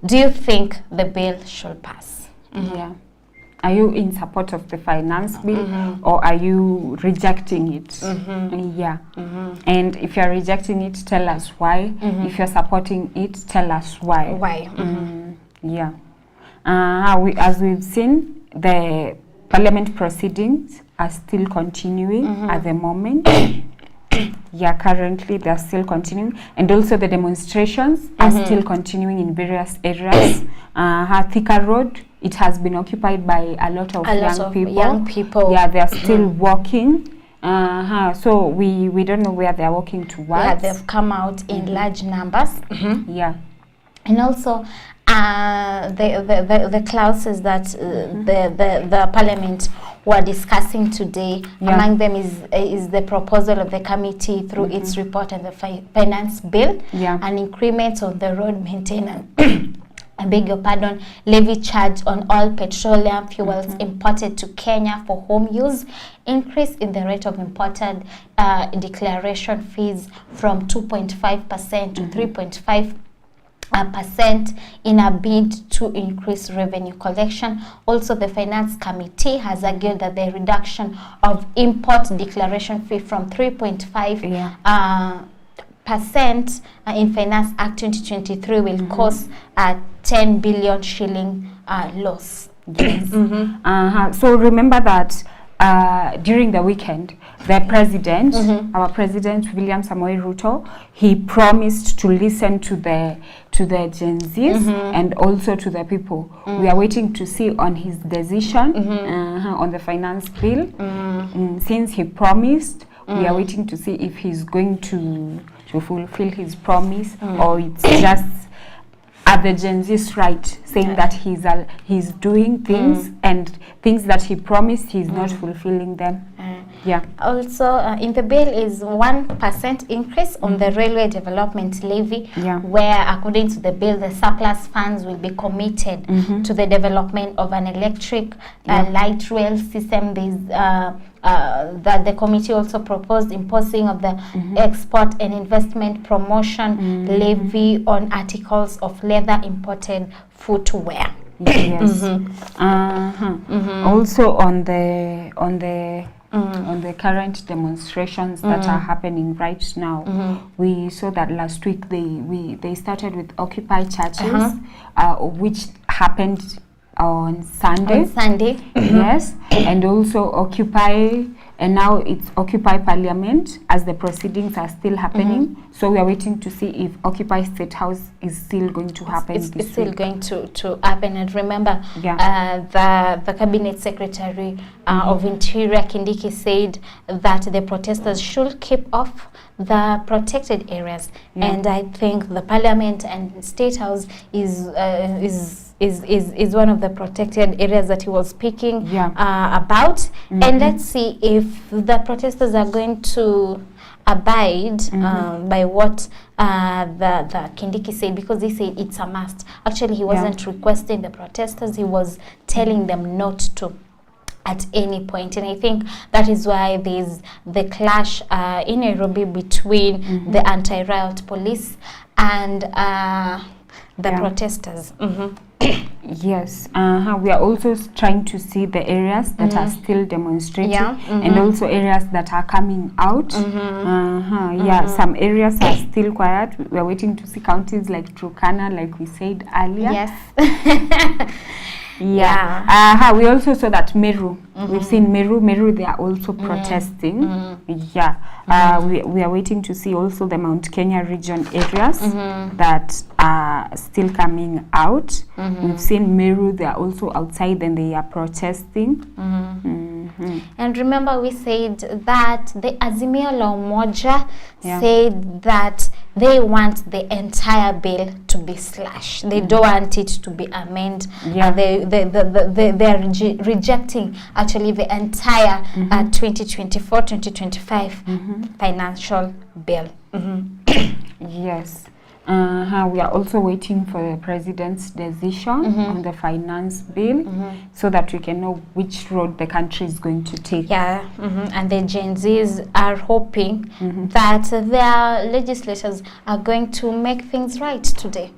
do you think the bill should pass? Yeah. Are you in support of the finance bill or are you rejecting it? Yeah. And if you're rejecting it, tell us why. If you're supporting it, tell us why. Why? Yeah. As we've seen, the parliament proceedings are still continuing at the moment. Yeah, currently they're still continuing. And also the demonstrations are still continuing in various areas. Thika Road, it has been occupied by a lot of young people. Yeah, they're still walking. So we don't know where they're walking towards. Yeah, they've come out in large numbers. Yeah. And also, the clauses that the parliament were discussing today, among them is the proposal of the committee through its report and the finance bill, an increment on the road maintenance. I beg your pardon, levy charge on all petroleum fuels imported to Kenya for home use, increase in the rate of imported declaration fees from 2.5% to 3.5% in a bid to increase revenue collection. Also, the finance committee has argued that the reduction of import declaration fee from 3.5% in Finance Act 2023 will cause a 10 billion shilling loss. Yes. So remember that during the weekend, the president, our president William Samoei Ruto, he promised to listen to the Gen Zs and also to the people. We are waiting to see on his decision on the finance bill. Since he promised, we are waiting to see if he's going to fulfill his promise or it's just at the Gen Z's right, saying that he's doing things and things that he promised he's not fulfilling them. Also, in the bill is 1% increase on the railway development levy, where according to the bill, the surplus funds will be committed to the development of an electric light rail system. That the committee also proposed imposing of the export and investment promotion levy on articles of leather imported footwear. Yes. Also on the on the current demonstrations that are happening right now. We saw that last week they started with Occupy churches, which happened on Sunday. Yes, and also Occupy, and now it's Occupy Parliament as the proceedings are still happening. So we are waiting to see if Occupy State House is still going to happen. It's still going to happen. And remember, the Cabinet Secretary of Interior, Kindiki, said that the protesters should keep off the protected areas. And I think the Parliament and State House is one of the protected areas that he was speaking about. And let's see if the protesters are going to abide by what the Kindiki said, because he said it's a must. Actually, he wasn't requesting the protesters, he was telling them not to at any point. And I think that is why there's the clash in Nairobi between the anti-riot police and the protesters. Yes, we are also trying to see the areas that are still demonstrating, and also areas that are coming out. Some areas are still quiet. We are waiting to see counties like Turkana, like we said earlier. Yes. We also saw that Meru. We've seen Meru. They are also protesting. We are waiting to see also the Mount Kenya region areas that are still coming out. We've seen Meru. They are also outside and they are protesting. And remember, we said that the Azimio la Umoja said that they want the entire bill to be slashed. They don't want it to be amended. They are rejecting actually the entire 2024-2025 financial bill. Yes. We are also waiting for the president's decision on the finance bill so that we can know which road the country is going to take. And the Gen Zs are hoping that their legislators are going to make things right today.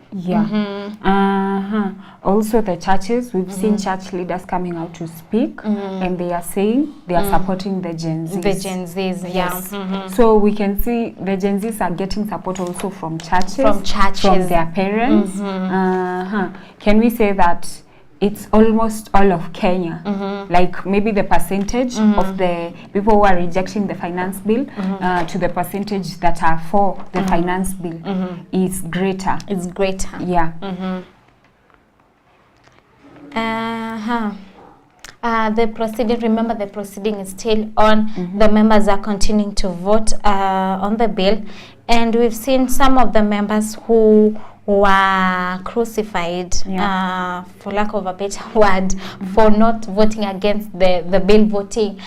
Also the churches, we've seen church leaders coming out to speak, and they are saying they are supporting the Gen Zs. The Gen Zs, So we can see the Gen Zs are getting support also from churches, from their parents. Can we say that it's almost all of Kenya? Like maybe the percentage of the people who are rejecting the finance bill to the percentage that are for the finance bill is greater. It's greater. The proceeding, remember, the proceeding is still on. The members are continuing to vote on the bill, and we've seen some of the members who were crucified, for lack of a better word, for not voting against the bill, voting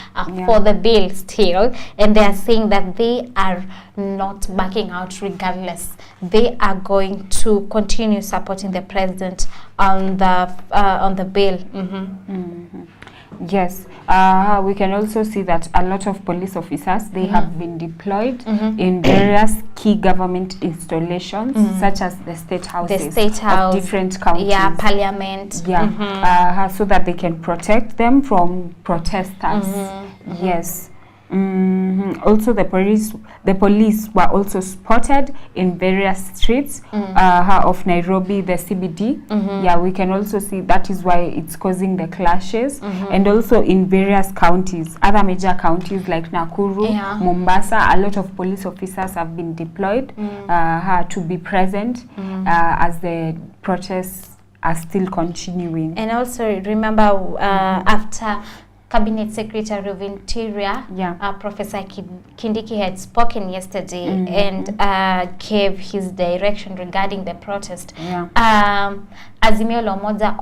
for the bill still. And they are saying that they are not backing out regardless. They are going to continue supporting the president on the bill. Yes, we can also see that a lot of police officers, they have been deployed in various key government installations, such as the state houses of different counties. Parliament. So that they can protect them from protesters. Yes. Also the police were also spotted in various streets of Nairobi, the CBD. We can also see that is why it's causing the clashes. And also in various counties, other major counties like Nakuru, Mombasa, a lot of police officers have been deployed to be present as the protests are still continuing. And also remember, after Cabinet Secretary of Interior, Professor Kindiki had spoken yesterday and gave his direction regarding the protest. Azimio la Umoja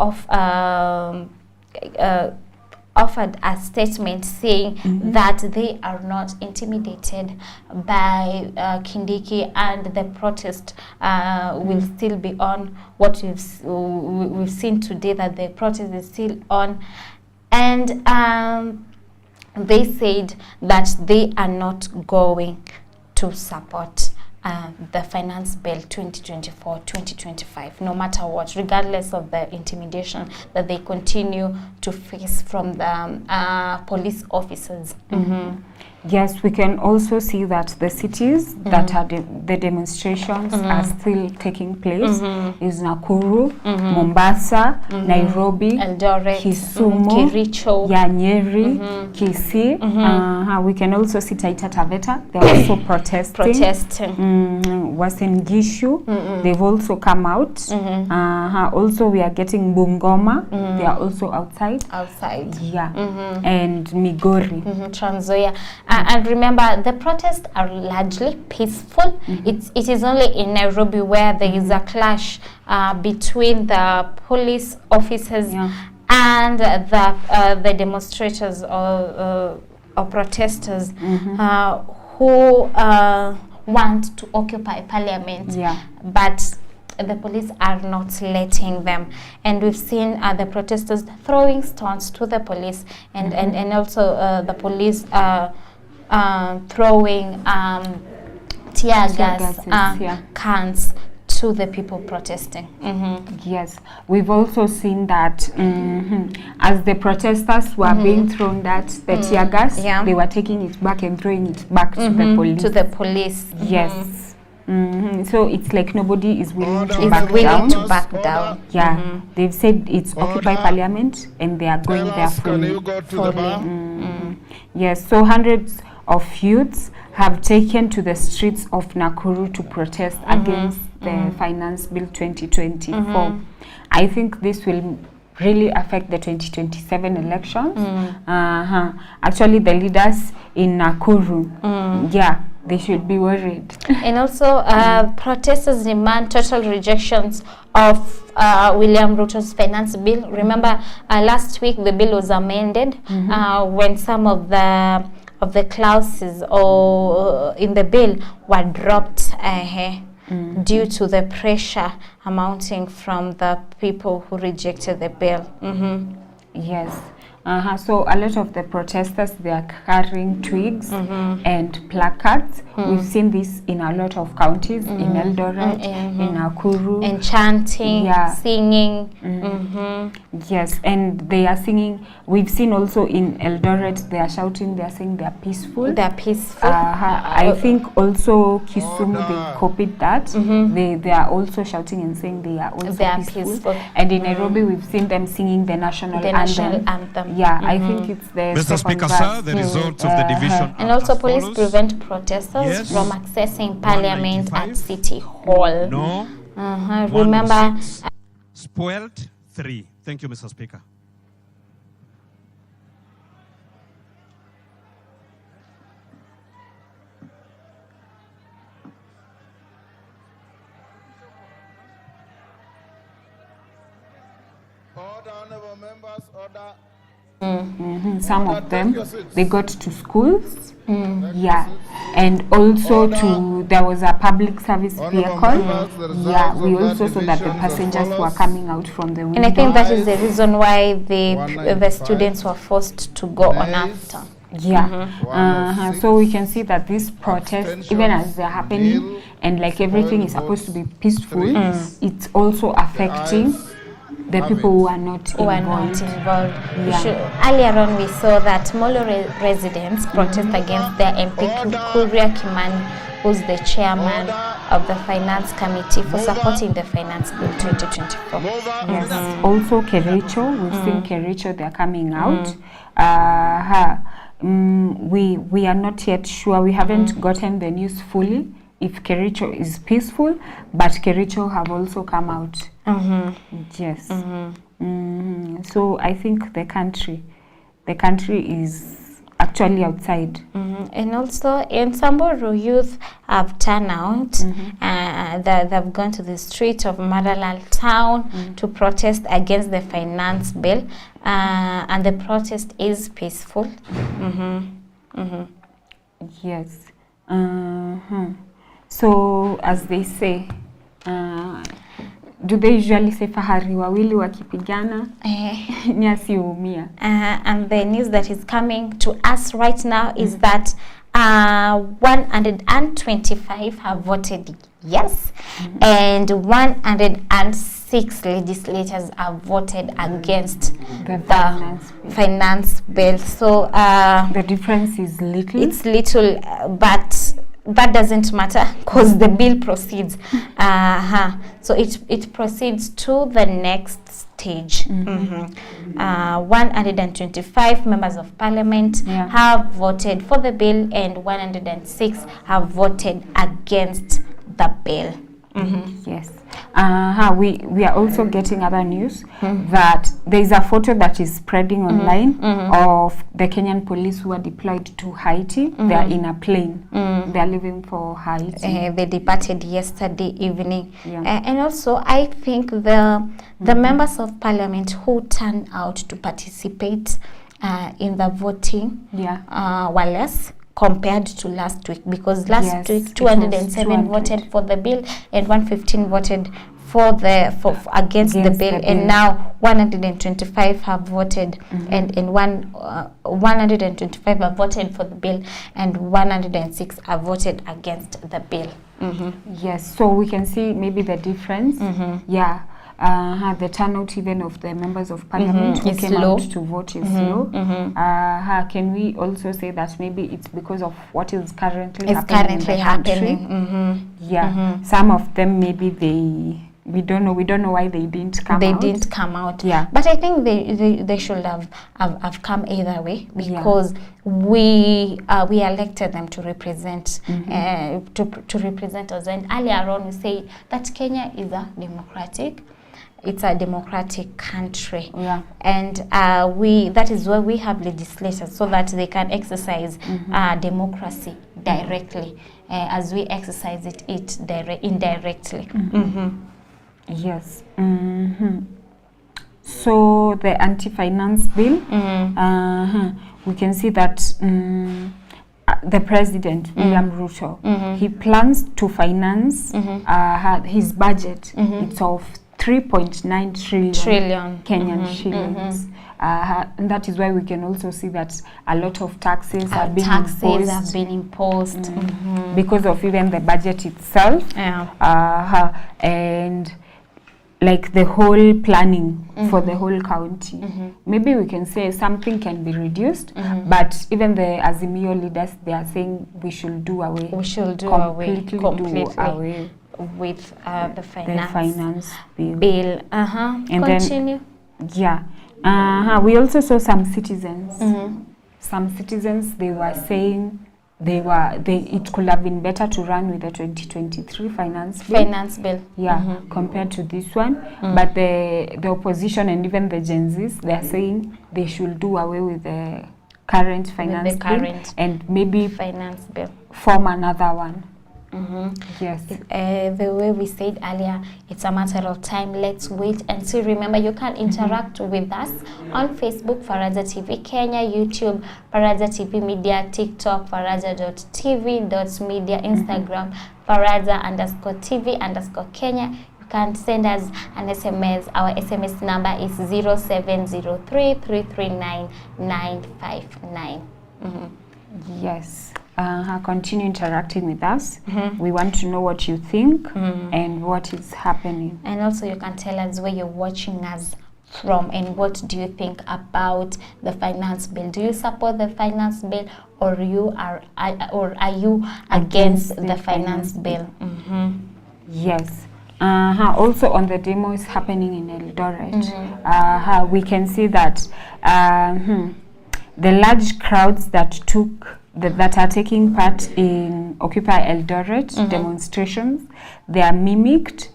offered a statement saying that they are not intimidated by Kindiki, and the protest will still be on. What we've seen today, that the protest is still on. And they said that they are not going to support the Finance Bill 2024-2025, no matter what, regardless of the intimidation that they continue to face from the police officers. Yes, we can also see that the cities that had the demonstrations are still taking place is Nakuru, Mombasa, Nairobi, Eldoret, Kisumu, Kericho, Nyeri, Kisii. We can also see Taita Taveta. They're also protesting. Uasin Gishu, they've also come out. Also, we are getting Bungoma. They are also outside. Yeah. And Migori. Trans Nzoia. And remember, the protests are largely peaceful. It is only in Nairobi where there is a clash between the police officers and the demonstrators or protesters who want to occupy parliament, but the police are not letting them. And we've seen the protesters throwing stones to the police, and also the police throwing tear gas cans to the people protesting. Yes, we've also seen that as the protesters were being thrown that the tear gas, they were taking it back and throwing it back to the police. Yes. So it's like nobody is willing to back down. Yeah, they've said it's Occupy Parliament and they are going there fully. Yes, so hundreds of youths have taken to the streets of Nakuru to protest against the Finance Bill 2024. I think this will really affect the 2027 elections. Actually, the leaders in Nakuru, they should be worried. And also, protesters demand total rejections of William Ruto's finance bill. Remember, last week the bill was amended when some of the clauses in the bill were dropped due to the pressure amounting from the people who rejected the bill. Yes. So a lot of the protesters, they are carrying twigs and placards. We've seen this in a lot of counties, in Eldoret, in Nakuru. And chanting, singing. Yes, and they are singing. We've seen also in Eldoret, they are shouting, they are saying they are peaceful. They are peaceful. I think also Kisumu, they copied that. They are also shouting and saying they are also peaceful. And in Nairobi, we've seen them singing the national anthem. Yeah, I think it's the Mr. Speaker, sir, the results of the division. And also, police prevent protesters from accessing Parliament and City Hall. No. Remember, Spoiled 3. Thank you, Mr. Speaker. Order, honorable members, order. Some of them, they got to schools, and also there was a public service vehicle. We also saw that the passengers were coming out from the window. And I think that is the reason why the students were forced to go on after. So we can see that these protests, even as they're happening, and like everything is supposed to be peaceful, it's also affecting the people who are not involved. Earlier on, we saw that Molo residents protest against their MP Kuria Kimani, who's the chairman of the Finance Committee, for supporting the Finance Bill 2024. Yes. Also Kericho, we've seen Kericho, they're coming out. We are not yet sure, we haven't gotten the news fully if Kericho is peaceful, but Kericho have also come out. Yes. So I think the country is actually outside. And also in Samburu, youth have turned out. They've gone to the street of Maralal town to protest against the finance bill, and the protest is peaceful. Yes. So as they say, do they usually say fahari wawili wakipigana nyasi huumia? And the news that is coming to us right now is that 125 have voted yes, and 106 legislators have voted against the finance bill. So the difference is little. It's little, but that doesn't matter because the bill proceeds. So it proceeds to the next stage. 125 members of parliament have voted for the bill, and 106 have voted against the bill. Yes. We are also getting other news that there is a photo that is spreading online of the Kenyan police who are deployed to Haiti. They are in a plane. They are leaving for Haiti. They departed yesterday evening. And also, I think the members of parliament who turned out to participate in the voting were less compared to last week, because last week 207 voted for the bill and 115 voted against the bill, and now 125 have voted, and 125 have voted for the bill, and 106 have voted against the bill. Yes, so we can see maybe the difference. The turnout even of the members of parliament who came out to vote is low. Can we also say that maybe it's because of what is currently happening in the country? Some of them maybe we don't know why they didn't come out. They didn't come out. But I think they should have come either way, because we elected them to represent to represent us. And earlier on we say that Kenya is it's a democratic country, and that is why we have legislators, so that they can exercise democracy directly, as we exercise it indirectly. Yes. So the anti-finance bill, we can see that the president, William Ruto, he plans to finance his budget. It's of 3.9 trillion Kenyan shillings. And that is why we can also see that a lot of taxes have been imposed because of even the budget itself. And like the whole planning for the whole county. Maybe we can say something can be reduced, but even the Azimio leaders, they are saying we should do away. We should completely do away with the finance bill. And continue. We also saw some citizens. Some citizens, they were saying it could have been better to run with the 2023 finance bill. Compared to this one. But the opposition and even the Gen Zs, they are saying they should do away with the current finance bill and maybe finance bill, form another one. Yes. The way we said earlier, it's a matter of time. Let's wait and see. Remember, you can interact with us on Facebook, Faraja TV Kenya, YouTube, Faraja TV Media, TikTok, faraja.tv.media, Instagram, Faraja_TV_Kenya. You can send us an SMS. Our SMS number is 0703-339-959. Yes. Continue interacting with us. We want to know what you think and what is happening. And also you can tell us where you're watching us from and what do you think about the finance bill. Do you support the finance bill, or are you against the finance bill? Yes. Also on the demo is happening in Eldoret. We can see that the large crowds that are taking part in Occupy Eldoret demonstrations, they are mimicking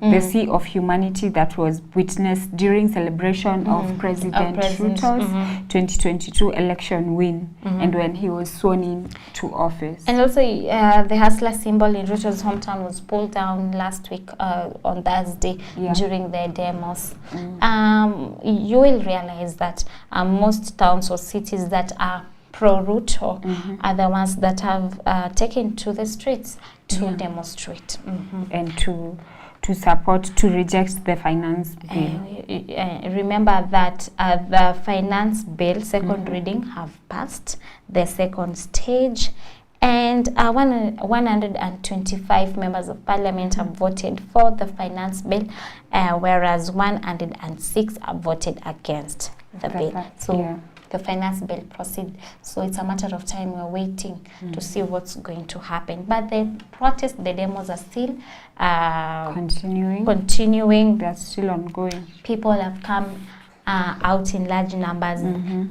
the sea of humanity that was witnessed during celebration of President Ruto's 2022 election win and when he was sworn in to office. And also the hustler symbol in Ruto's hometown was pulled down last week on Thursday during the demos. You will realize that most towns or cities that are pro-Ruto are the ones that have taken to the streets to demonstrate and to to support, to reject the finance bill. Remember that the finance bill second reading have passed the second stage, and 125 members of parliament have voted for the finance bill, whereas 106 have voted against the bill. So the finance bill proceed. So it's a matter of time. We're waiting to see what's going to happen. But the protests, the demos are still continuing. They're still ongoing. People have come out in large numbers.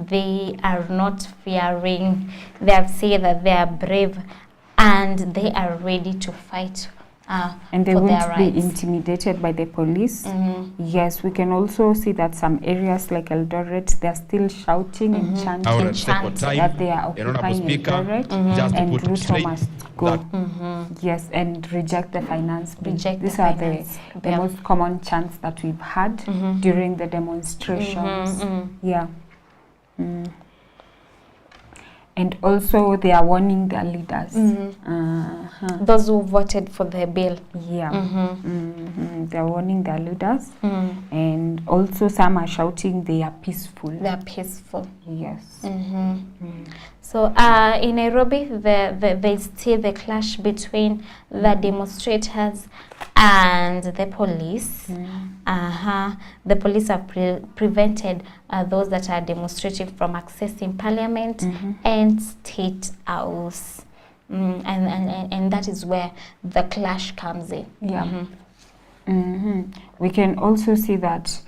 They are not fearing. They have said that they are brave and they are ready to fight. And they won't be intimidated by the police. Yes, we can also see that some areas like Eldoret, they're still shouting and chanting that they are occupying Eldoret and Ruto must go. Yes, and reject the finance bill. These are the most common chants that we've had during the demonstrations. Yeah. And also they are warning their leaders. Those who voted for the bill. Yeah. They're warning their leaders. And also some are shouting they are peaceful. They are peaceful. Yes. So in Nairobi, there's still the clash between the demonstrators and the police. The police have prevented those that are demonstrating from accessing Parliament and State House. And that is where the clash comes in. Yeah. We can also see that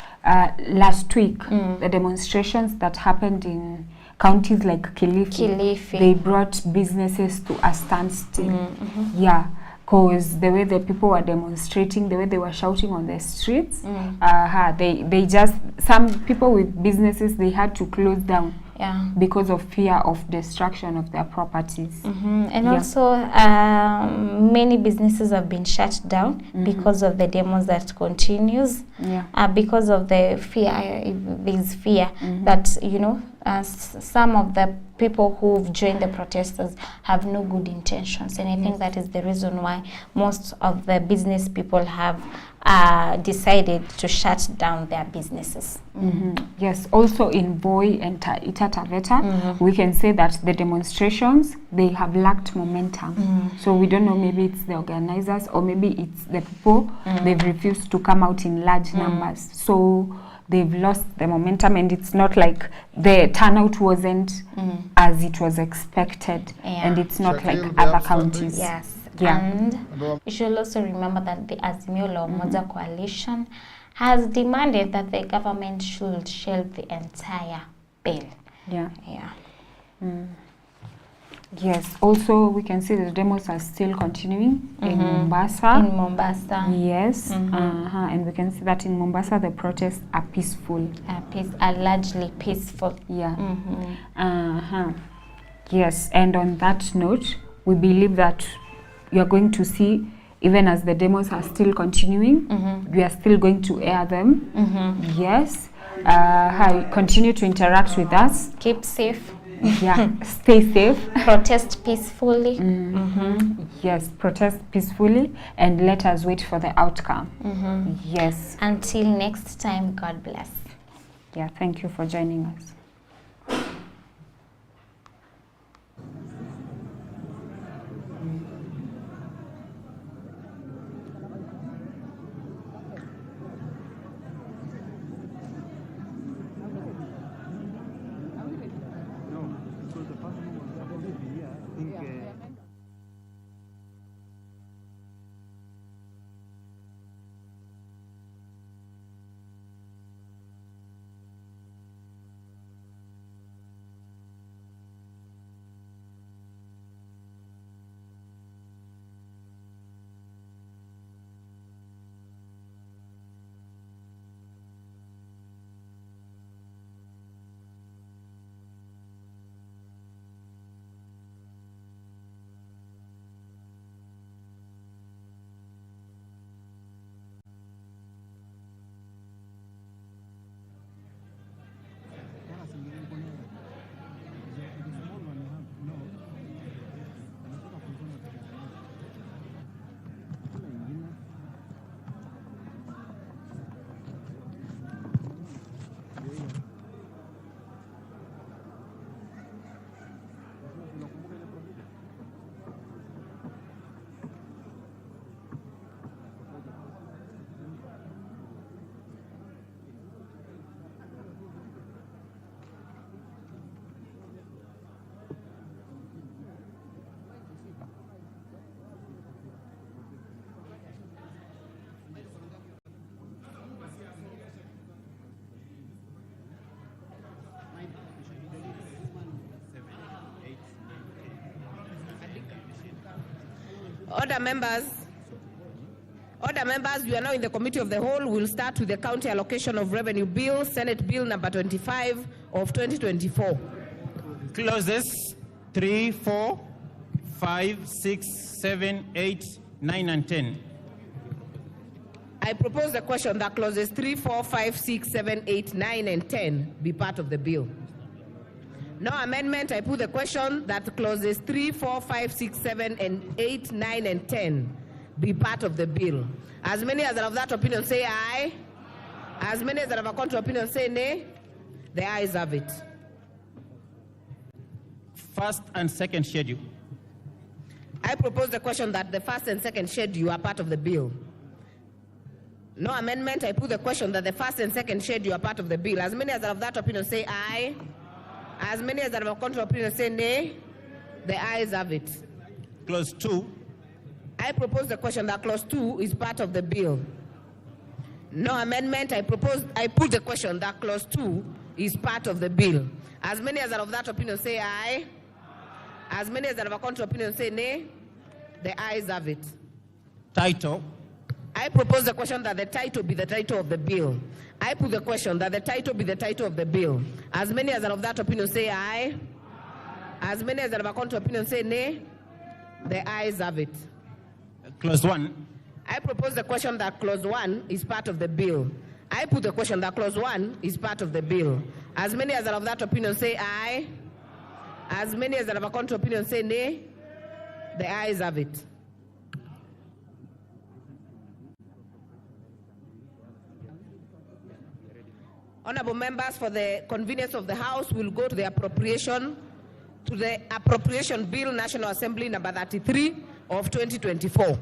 last week, the demonstrations that happened in counties like Kilifi, they brought businesses to a standstill. Yeah, because the way the people were demonstrating, the way they were shouting on the streets, they just, some people with businesses, they had to close down. Because of fear of destruction of their properties. And also many businesses have been shut down because of the demos that continues. Because of the fear, there's fear that, you know, some of the people who've joined the protesters have no good intentions, and I think that is the reason why most of the business people have decided to shut down their businesses. Yes, also in Voi and Taita Taveta, we can say that the demonstrations, they have lacked momentum. So we don't know, maybe it's the organizers or maybe it's the people, they've refused to come out in large numbers. So they've lost the momentum, and it's not like the turnout wasn't as it was expected, and it's not like other counties. Yes. And you should also remember that the Azimio La Umoja coalition has demanded that the government should shelve the entire bill. Yes, also we can see the demos are still continuing in Mombasa. Yes, and we can see that in Mombasa the protests are peaceful. Are largely peaceful. Yes, and on that note, we believe that you are going to see, even as the demos are still continuing, we are still going to air them. Yes, continue to interact with us. Keep safe. Stay safe. Protest peacefully. Yes, protest peacefully, and let us wait for the outcome. Yes. Until next time, God bless. Yeah, thank you for joining us. Order members, we are now in the committee of the whole. We'll start with the county allocation of revenue bill, Senate Bill number 25 of 2024. Clauses 3, 4, 5, 6, 7, 8, 9, and 10. I propose the question that clauses 3, 4, 5, 6, 7, 8, 9, and 10 be part of the bill. No amendment. I put the question that clauses 3, 4, 5, 6, 7, and 8, 9, and 10 be part of the bill. As many as are of that opinion say aye. As many as are of a contrary opinion say nay. The ayes have it. First and second schedule. I propose the question that the first and second schedule are part of the bill. No amendment. I put the question that the first and second schedule are part of the bill. As many as are of that opinion say aye. As many as are of a contrary opinion say nay. The ayes have it. Clause 2. I propose the question that clause 2 is part of the bill. No amendment. I put the question that clause 2 is part of the bill. As many as are of that opinion say aye. As many as are of a contrary opinion say nay. The ayes have it. Title. I propose the question that the title be the title of the bill. I put the question that the title be the title of the bill. As many as are of that opinion say aye. As many as are of a contrary opinion say nay. The ayes have it. Clause 1. I propose the question that clause 1 is part of the bill. I put the question that clause 1 is part of the bill. As many as are of that opinion say aye. As many as are of a contrary opinion say nay. The ayes have it. Honorable members, for the convenience of the House, we'll go to the appropriation bill, National Assembly number 33 of 2024.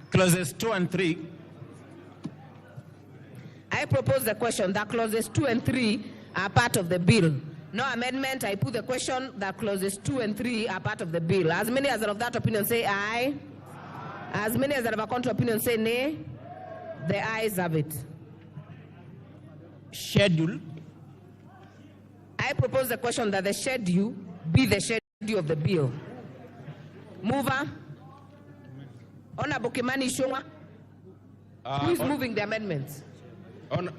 Clauses 2 and 3. I propose the question that clauses 2 and 3 are part of the bill. No amendment. I put the question that clauses 2 and 3 are part of the bill. As many as are of that opinion say aye. As many as are of a contrary opinion say nay. The ayes have it. Schedule. I propose the question that the schedule be the schedule of the bill. Mover. Honorable Kimani Ichung'wah. Who is moving the amendments?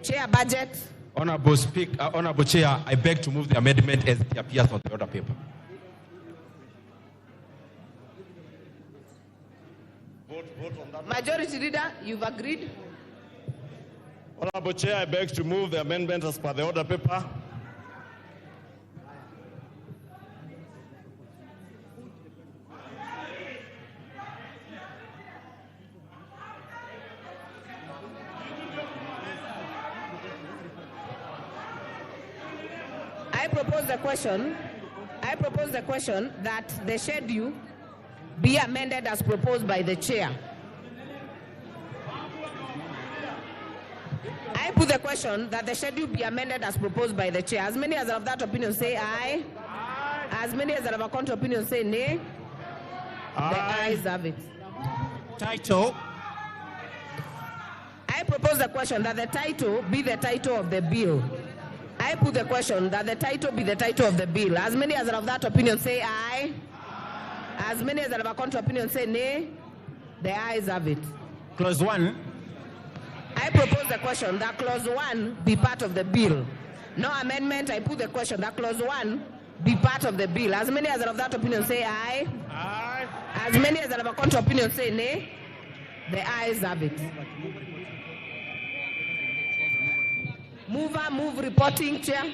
Chair Budget. Honorable Speaker, Honorable Chair, I beg to move the amendment as it appears on the order paper. Vote on that. Majority Leader, you've agreed? Honorable Chair, I beg to move the amendment as per the order paper. I propose the question that the schedule be amended as proposed by the chair. I put the question that the schedule be amended as proposed by the chair. As many as are of that opinion say aye. As many as are of a contrary opinion say nay. The ayes have it. Title. I propose the question that the title be the title of the bill. I put the question that the title be the title of the bill. As many as are of that opinion say aye. As many as are of a contrary opinion say nay. The ayes have it. Clause 1. I propose the question that clause 1 be part of the bill. No amendment. I put the question that clause 1 be part of the bill. As many as are of that opinion say aye. Aye. As many as are of a contrary opinion say nay. The ayes have it. Mover, move reporting, Chair.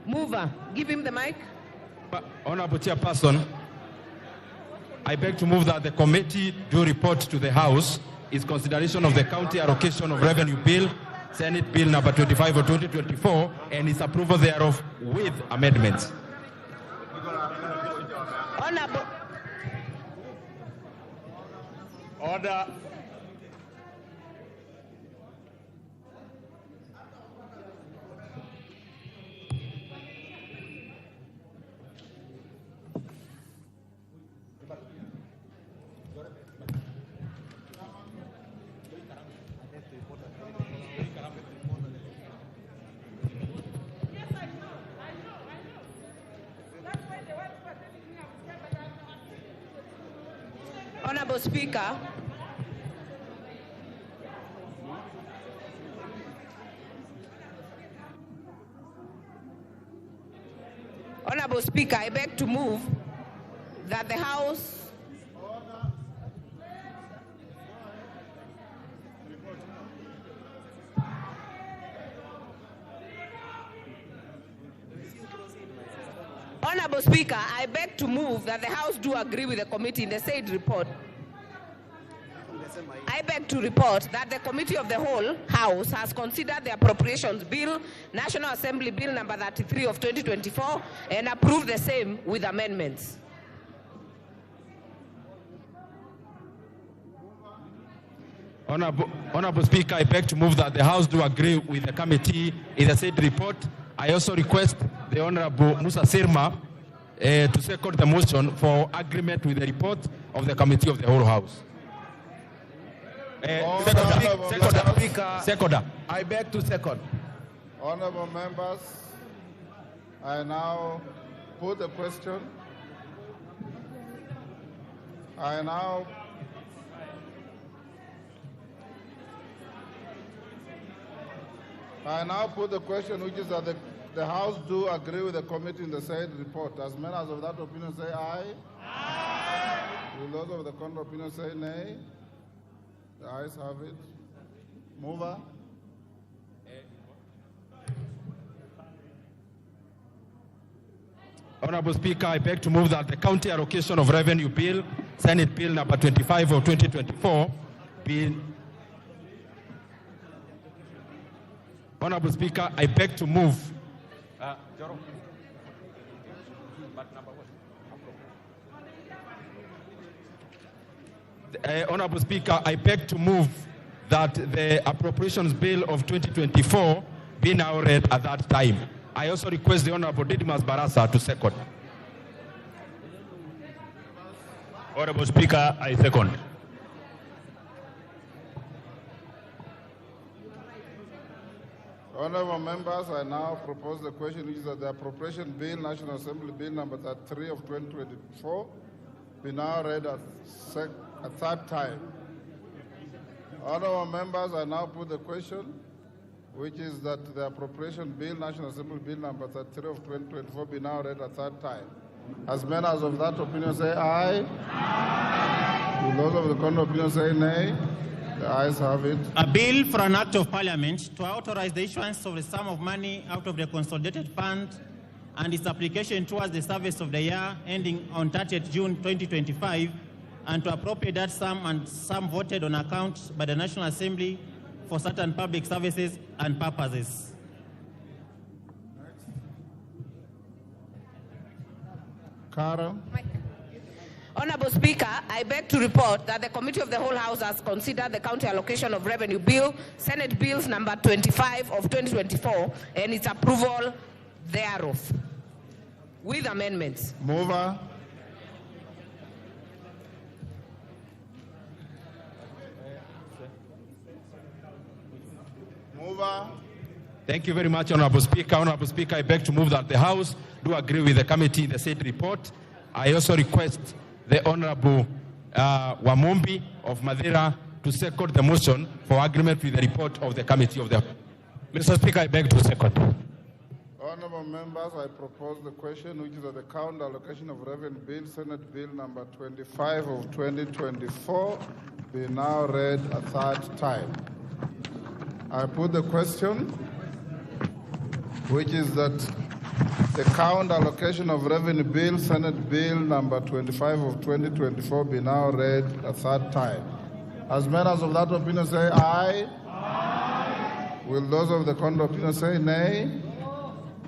Mover, give him the mic. Honorable Chairperson, I beg to move that the committee do report to the House its consideration of the county allocation of revenue bill, Senate Bill number 25 of 2024, and its approval thereof with amendments. Honorable. Order. Honorable Speaker, Honorable Speaker, I beg to move that the House Honorable Speaker, I beg to move that the House do agree with the committee in the said report. I beg to report that the Committee of the Whole House has considered the Appropriations Bill, National Assembly Bill number 33 of 2024, and approved the same with amendments. Honorable Speaker, I beg to move that the House do agree with the committee in the said report. I also request the Honorable Musa Sirma to second the motion for agreement with the report of the Committee of the Whole House. Seconder. I beg to second. Honorable members, I now put the question. I now put the question, which is that the House do agree with the committee in the said report. As members of that opinion say aye. Aye. Will those of the contrary opinion say nay? The ayes have it. Mover. Honorable Speaker, I beg to move that the County Allocation of Revenue Bill, Senate Bill number 25 of 2024, be... Honorable Speaker, I beg to move. Honorable Speaker, I beg to move that the Appropriations Bill of 2024 be now read at that time. I also request the Honorable Didmus Barasa to second. Honorable Speaker, I second. Honorable members, I now propose the question, which is that the Appropriation Bill, National Assembly Bill number 33 of 2024, be now read a third time. Honorable members, I now put the question, which is that the Appropriation Bill, National Assembly Bill number 33 of 2024, be now read a third time. As members of that opinion say aye. Aye. Will those of the contrary opinion say nay? The ayes have it. A bill for an act of parliament to authorize the issuance of a sum of money out of the consolidated fund and its application towards the service of the year ending on 30th June 2025, and to appropriate that sum and sum voted on account by the National Assembly for certain public services and purposes. Kara. Honorable Speaker, I beg to report that the Committee of the Whole House has considered the County Allocation of Revenue Bill, Senate Bills number 25 of 2024, and its approval thereof, with amendments. Mover. Mover. Thank you very much, Honorable Speaker. Honorable Speaker, I beg to move that the House do agree with the committee in the said report. I also request the Honorable Wamumbi of Madeira to second the motion for agreement with the report of the committee of the... Mr. Speaker, I beg to second. Honorable members, I propose the question, which is that the County Allocation of Revenue Bill, Senate Bill number 25 of 2024, be now read a third time. I put the question, which is that the County Allocation of Revenue Bill, Senate Bill number 25 of 2024, be now read a third time. As members of that opinion say aye. Aye. Will those of the contrary opinion say nay?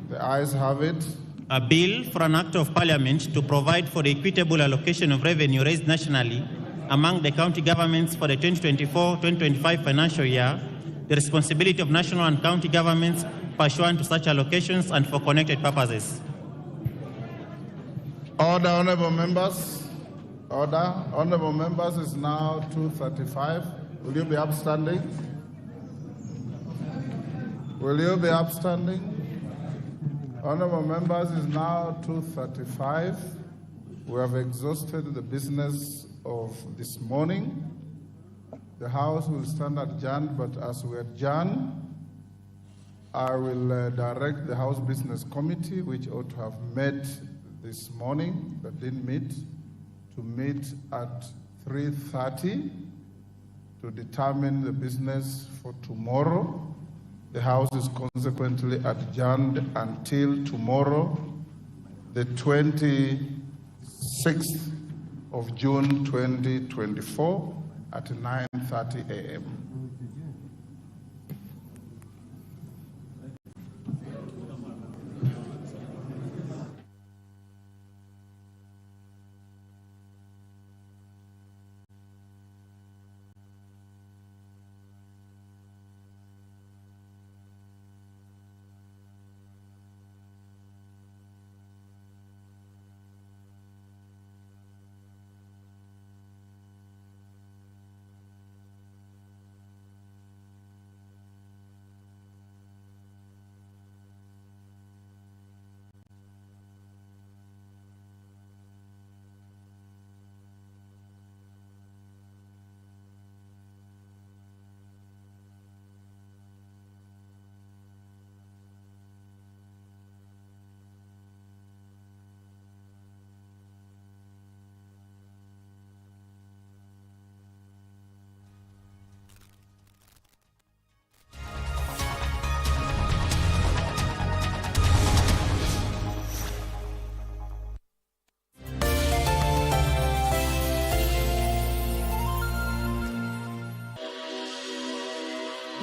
The ayes have it. A bill for an act of parliament to provide for the equitable allocation of revenue raised nationally among the county governments for the 2024-2025 financial year, the responsibility of national and county governments pursuant to such allocations and for connected purposes. Order, honorable members. Order. Honorable members, is now 2:35. Will you be upstanding? Will you be upstanding? Honorable members, is now 2:35. We have exhausted the business of this morning. The House will stand adjourned, but as we adjourn, I will direct the House Business Committee, which ought to have met this morning but didn't meet, to meet at 3:30 to determine the business for tomorrow. The House is consequently adjourned until tomorrow, the 26th of June 2024 at 9:30 a.m.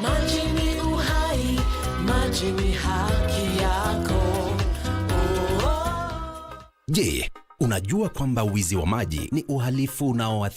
Maji ni uhai, maji ni haki yako. Je, unajua kwamba wizi wa maji ni uhalifu unaoathiri